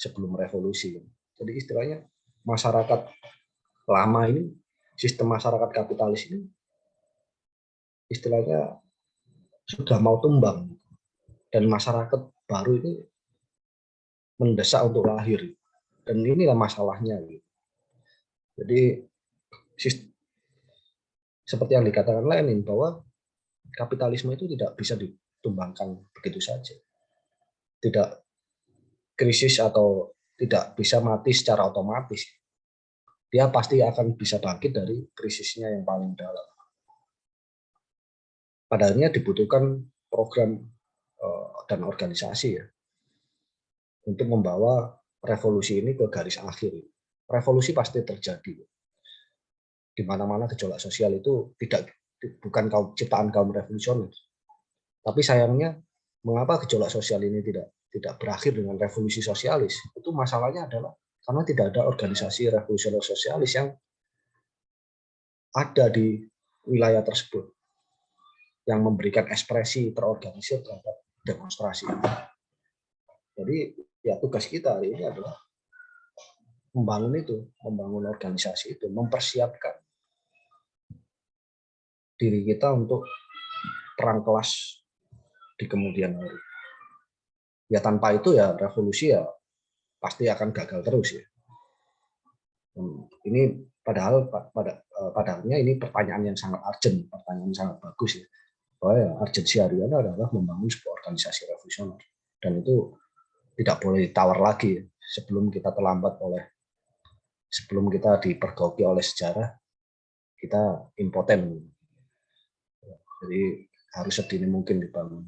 sebelum revolusi. Jadi istilahnya masyarakat lama ini, sistem masyarakat kapitalis ini istilahnya sudah mau tumbang dan masyarakat baru ini mendesak untuk lahir dan inilah masalahnya. Jadi seperti yang dikatakan Lenin bahwa kapitalisme itu tidak bisa ditumbangkan begitu saja. Tidak krisis atau tidak bisa mati secara otomatis. Dia pasti akan bisa bangkit dari krisisnya yang paling dalam. Padahal dibutuhkan program dan organisasi ya untuk membawa revolusi ini ke garis akhir. Revolusi pasti terjadi. Di mana-mana gejolak sosial itu bukan ciptaan kaum revolusioner. Tapi sayangnya mengapa gejolak sosial ini tidak berakhir dengan revolusi sosialis? Itu masalahnya adalah karena tidak ada organisasi revolusioner sosialis yang ada di wilayah tersebut. yang memberikan ekspresi terorganisir terhadap demonstrasi. Jadi ya tugas kita hari ini adalah membangun organisasi itu, mempersiapkan diri kita untuk perang kelas di kemudian hari. Ya tanpa itu ya revolusi ya pasti akan gagal terus ya. Ini padahalnya ini pertanyaan yang sangat urgent, pertanyaan yang sangat bagus ya. Bahwa ya, urgensi hari ini adalah membangun sebuah organisasi revolusioner, dan itu tidak boleh ditawar lagi ya. Sebelum kita dipergoki oleh sejarah, kita impoten. Jadi harus sedini mungkin dibangun.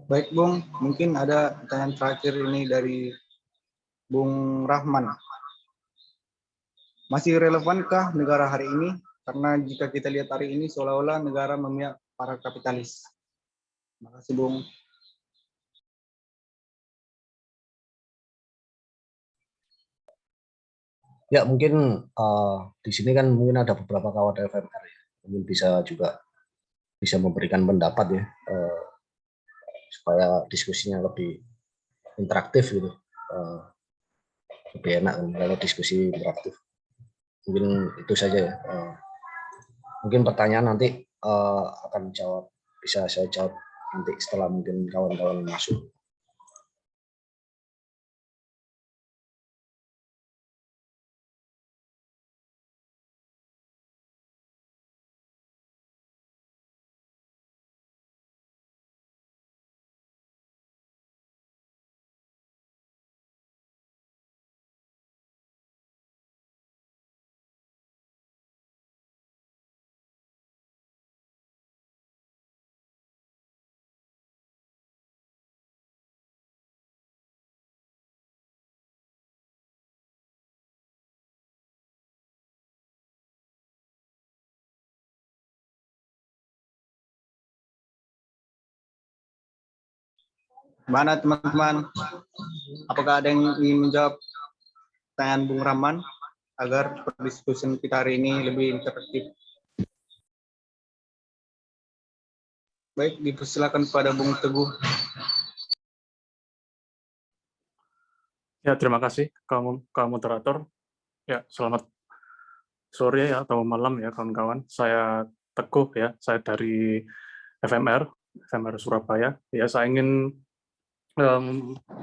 Baik Bung, mungkin ada pertanyaan terakhir ini dari Bung Rahman. Masih relevankah negara hari ini? Karena jika kita lihat hari ini seolah-olah negara memihak para kapitalis. Terima kasih Bung. Ya mungkin di sini kan mungkin ada beberapa kawan FMR ya, mungkin bisa memberikan pendapat ya, supaya diskusinya lebih interaktif gitu, lebih enak kalau diskusi interaktif. Mungkin itu saja ya. Mungkin pertanyaan nanti akan bisa saya jawab nanti setelah mungkin kawan-kawan masuk. Mana teman-teman? Apakah ada yang ingin menjawab pertanyaan Bung Rahman agar perdiskusian kita hari ini lebih interaktif? Baik, dipersilakan kepada Bung Teguh. Ya, terima kasih kaum moderator. Ya, selamat sore ya atau malam ya kawan-kawan. Saya Teguh ya, saya dari FMR Surabaya. Ya, saya ingin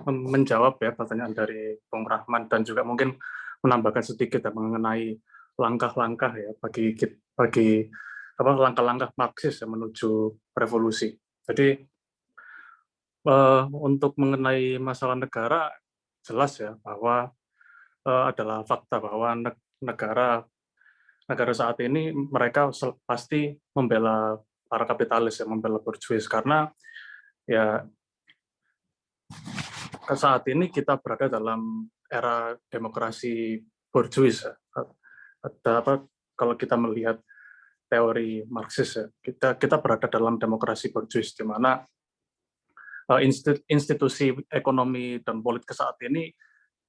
menjawab ya pertanyaan dari Bung Rahman dan juga mungkin menambahkan sedikit ya, mengenai langkah-langkah ya bagi langkah-langkah Marxis ya, menuju revolusi. Jadi untuk mengenai masalah negara jelas ya bahwa adalah fakta bahwa negara saat ini mereka pasti membela para kapitalis ya, membela borjuis, karena ya saat ini kita berada dalam era demokrasi borjuis ya. Kalau kita melihat teori Marxis ya, kita berada dalam demokrasi borjuis di mana institusi ekonomi dan politik saat ini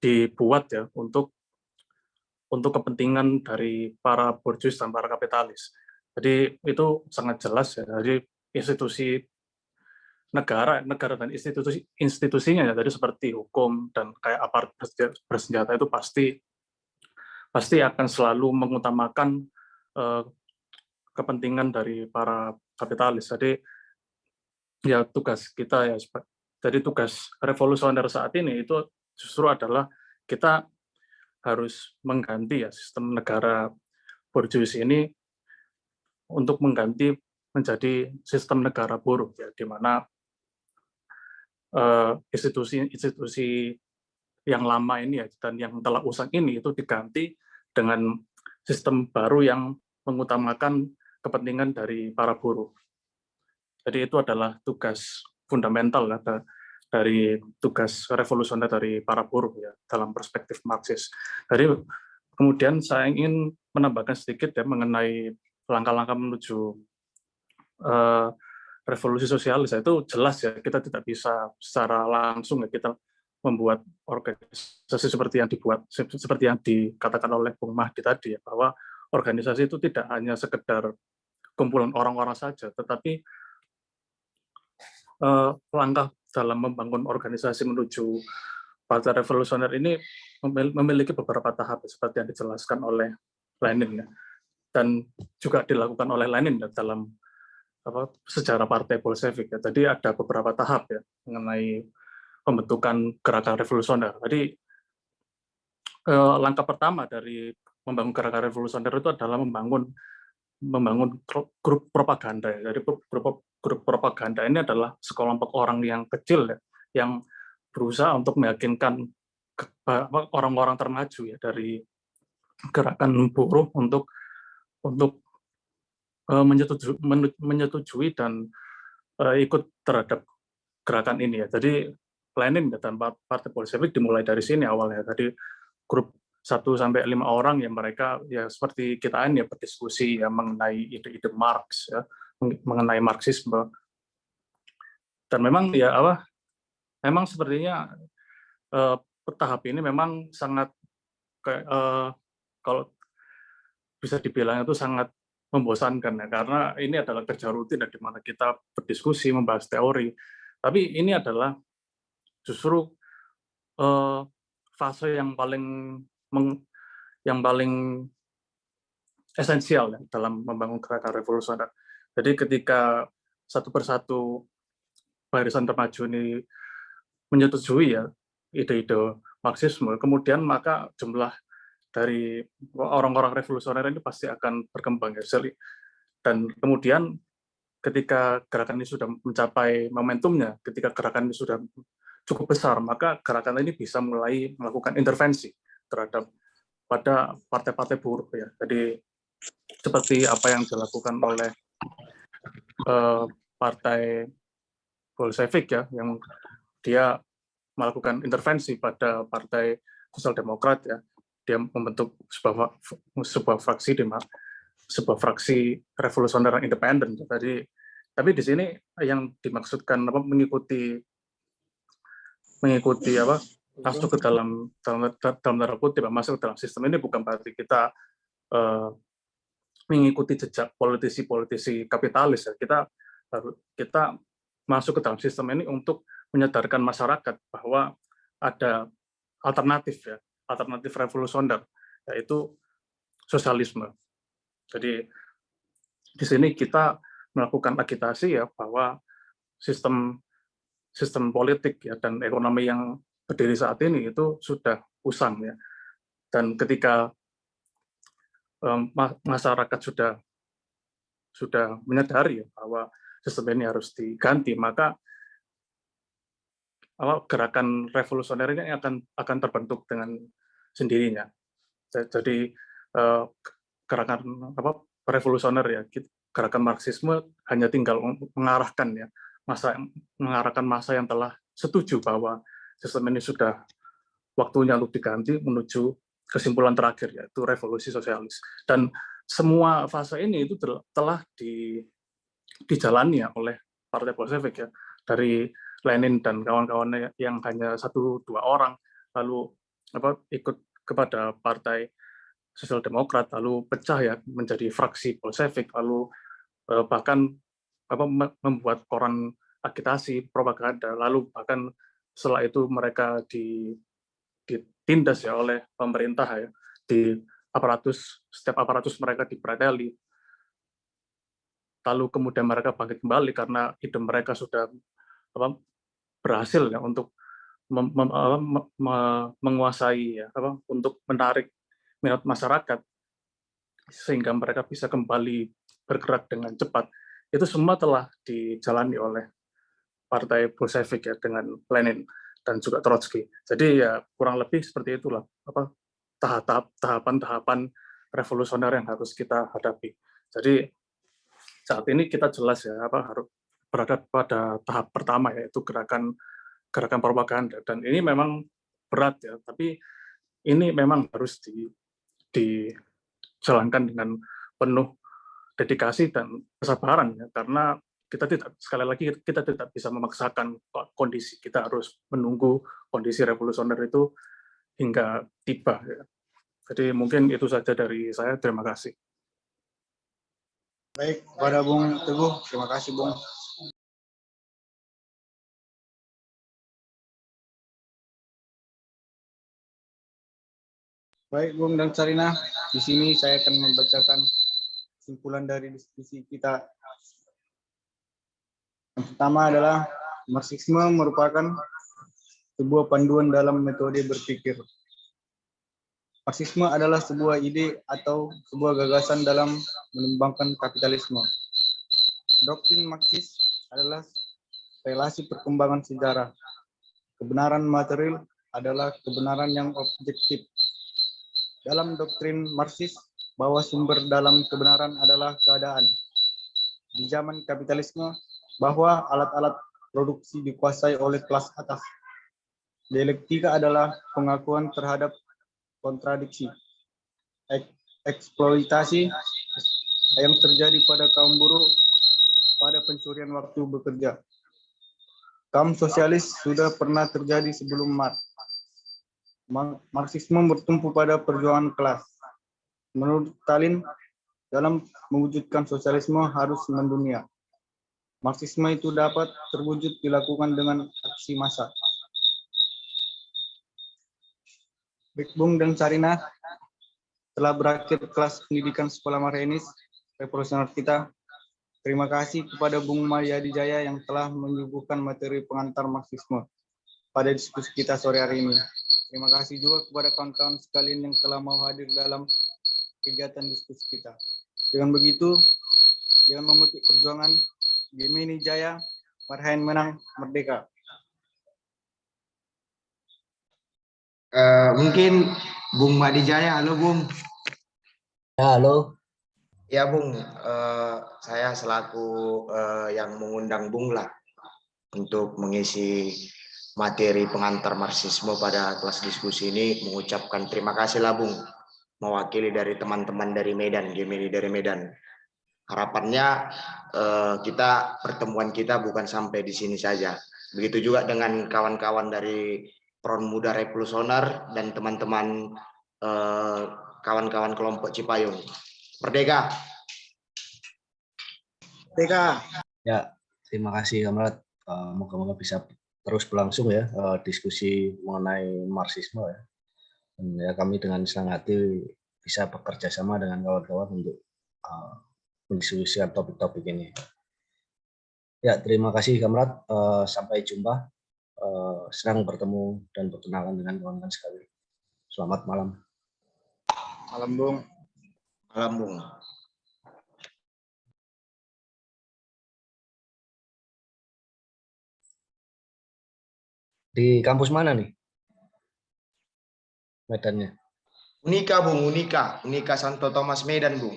dibuat ya untuk kepentingan dari para borjuis dan para kapitalis. Jadi itu sangat jelas ya. Jadi institusi negara dan institusinya ya, jadi seperti hukum dan kayak aparat bersenjata itu pasti akan selalu mengutamakan kepentingan dari para kapitalis. Jadi ya tugas kita ya, jadi tugas revolusioner saat ini itu justru adalah kita harus mengganti ya sistem negara borjuis ini untuk mengganti menjadi sistem negara buruh ya, di mana institusi yang lama ini ya dan yang telah usang ini itu diganti dengan sistem baru yang mengutamakan kepentingan dari para buruh. Jadi itu adalah tugas fundamental ya, dari tugas revolusioner dari para buruh ya dalam perspektif Marxis. Jadi kemudian saya ingin menambahkan sedikit ya mengenai langkah-langkah menuju revolusi sosialis itu jelas ya, kita tidak bisa secara langsung ya kita membuat organisasi seperti yang dikatakan oleh Bung Mahdi tadi ya, bahwa organisasi itu tidak hanya sekedar kumpulan orang-orang saja, tetapi langkah dalam membangun organisasi menuju Partai Revolusioner ini memiliki beberapa tahap seperti yang dijelaskan oleh Lenin ya, dan juga dilakukan oleh Lenin ya, dalam sejarah Partai Bolshevik ya. Jadi ada beberapa tahap ya mengenai pembentukan gerakan revolusioner. Jadi langkah pertama dari membangun gerakan revolusioner itu adalah membangun grup propaganda. Jadi grup propaganda ini adalah sekelompok orang yang kecil ya, yang berusaha untuk meyakinkan orang-orang termaju ya dari gerakan buruh untuk menyetujui dan ikut terhadap gerakan ini ya. Jadi Lenin dan Partai Bolshevik dimulai dari sini awalnya. Tadi grup 1-5 orang yang mereka ya seperti kita ini ya berdiskusi ya mengenai ide-ide Marx ya, mengenai Marxisme. Dan memang ya memang sepertinya tahap ini memang sangat kalau bisa dibilang itu sangat membosankan ya, karena ini adalah kerja rutin di mana kita berdiskusi membahas teori. Tapi ini adalah justru fase yang paling esensial ya, dalam membangun gerakan revolusioner. Jadi ketika satu persatu barisan termaju ini menyetujui ya ide-ide Marxisme, kemudian maka jumlah dari orang-orang revolusioner ini pasti akan berkembang ya. Dan kemudian ketika gerakan ini sudah mencapai momentumnya, ketika gerakan ini sudah cukup besar, maka gerakan ini bisa mulai melakukan intervensi terhadap pada partai-partai buruh ya. Jadi seperti apa yang dilakukan oleh Partai Bolshevik ya, yang dia melakukan intervensi pada Partai Sosial Demokrat ya. Dia membentuk sebuah fraksi revolusioner independen. Tapi di sini yang dimaksudkan mengikuti masuk ke dalam tanda kutip masuk ke dalam sistem ini bukan berarti kita mengikuti jejak politisi kapitalis ya. Kita masuk ke dalam sistem ini untuk menyadarkan masyarakat bahwa ada alternatif revolusioner, yaitu sosialisme. Jadi di sini kita melakukan agitasi ya bahwa sistem politik ya dan ekonomi yang berdiri saat ini itu sudah usang ya. Dan ketika masyarakat sudah menyadari ya, bahwa sistem ini harus diganti, maka gerakan revolusioner ini akan terbentuk dengan sendirinya. Jadi gerakan revolusioner ya, gerakan Marxisme hanya tinggal mengarahkan masa yang telah setuju bahwa sistem ini sudah waktunya untuk diganti menuju kesimpulan terakhir, yaitu revolusi sosialis. Dan semua fase ini itu telah dijalani oleh Partai Bolshevik ya, dari Lenin dan kawan-kawannya yang hanya 1-2 orang, lalu ikut kepada Partai Sosial Demokrat, lalu pecah ya menjadi fraksi Bolshevik, lalu bahkan membuat koran agitasi, propaganda, lalu bahkan setelah itu mereka ditindas ya oleh pemerintah ya, setiap aparatus mereka dipreteli, lalu kemudian mereka bangkit kembali karena ide mereka sudah berhasil ya untuk menguasai ya, untuk menarik minat masyarakat sehingga mereka bisa kembali bergerak dengan cepat. Itu semua telah dijalani oleh Partai Bolshevik ya dengan Lenin dan juga Trotsky. Jadi ya kurang lebih seperti itulah tahapan-tahapan revolusioner yang harus kita hadapi. Jadi saat ini kita jelas ya harus berada pada tahap pertama, yaitu gerakan propaganda, dan ini memang berat ya, tapi ini memang harus dijalankan dengan penuh dedikasi dan kesabaran ya, karena sekali lagi kita tidak bisa memaksakan kondisi, kita harus menunggu kondisi revolusioner itu hingga tiba. Ya. Jadi mungkin itu saja dari saya. Terima kasih. Baik, kepada Bung Teguh, terima kasih Bung. Baik Bung dan Sarina, di sini saya akan membacakan kesimpulan dari diskusi kita. Yang pertama adalah Marxisme merupakan sebuah panduan dalam metode berpikir. Marxisme adalah sebuah ide atau sebuah gagasan dalam mengembangkan kapitalisme. Doktrin Marxis adalah relasi perkembangan sejarah. Kebenaran material adalah kebenaran yang objektif. Dalam doktrin Marxis, bahwa sumber dalam kebenaran adalah keadaan. Di zaman kapitalisme, bahwa alat-alat produksi dikuasai oleh kelas atas. Dialektika adalah pengakuan terhadap kontradiksi, eksploitasi yang terjadi pada kaum buruh pada pencurian waktu bekerja. Kaum sosialis sudah pernah terjadi sebelum Marx. Marxisme bertumpu pada perjuangan kelas. Menurut Stalin, dalam mewujudkan sosialisme harus mendunia. Marxisme itu dapat terwujud dilakukan dengan aksi massa. Baik Bung dan Sarina, telah berakhir kelas pendidikan Sekolah Marxis Revolusioner kita. Terima kasih kepada Bung Maryadi Jaya yang telah menyuguhkan materi pengantar Marxisme pada diskusi kita sore hari ini. Terima kasih juga kepada kawan-kawan sekalian yang telah mau hadir dalam kegiatan diskusi kita. Dengan begitu, dengan memetik perjuangan, Gemini Jaya, Marhain menang, merdeka. Mungkin Bung Madi Jaya, halo Bung. Ya, halo. Ya Bung, saya selaku yang mengundang Bung lah untuk mengisi materi pengantar Marxisme pada kelas diskusi ini, mengucapkan terima kasih lah Bung, mewakili dari teman-teman dari Medan, Gemini dari Medan. Harapannya pertemuan kita bukan sampai di sini saja. Begitu juga dengan kawan-kawan dari Front Muda Revolusioner dan teman-teman kawan-kawan kelompok Cipayung. Merdeka! Merdeka! Ya, terima kasih Kamrat. Moga-moga bisa terus berlangsung ya diskusi mengenai Marxisme ya. Dan ya kami dengan senang hati bisa bekerja sama dengan kawan-kawan untuk mendiskusikan topik-topik ini. Ya, terima kasih Kamrat. Sampai jumpa. Senang bertemu dan berkenalan dengan kawan-kawan sekalian. Selamat malam. Malam Bung. Malam Bung. Di kampus mana nih? Medannya? Unika Bung, Unika Santo Thomas Medan Bung.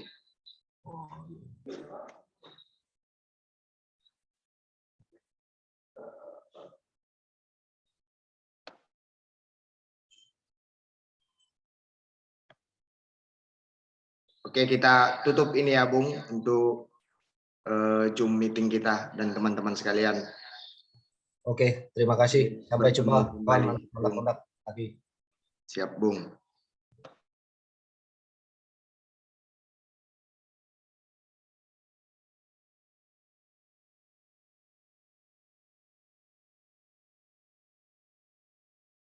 Oke, kita tutup ini ya Bung untuk Zoom meeting kita dan teman-teman sekalian. Oke, terima kasih. Sampai jumpa. Kembali. Kontak lagi. Siap Bung.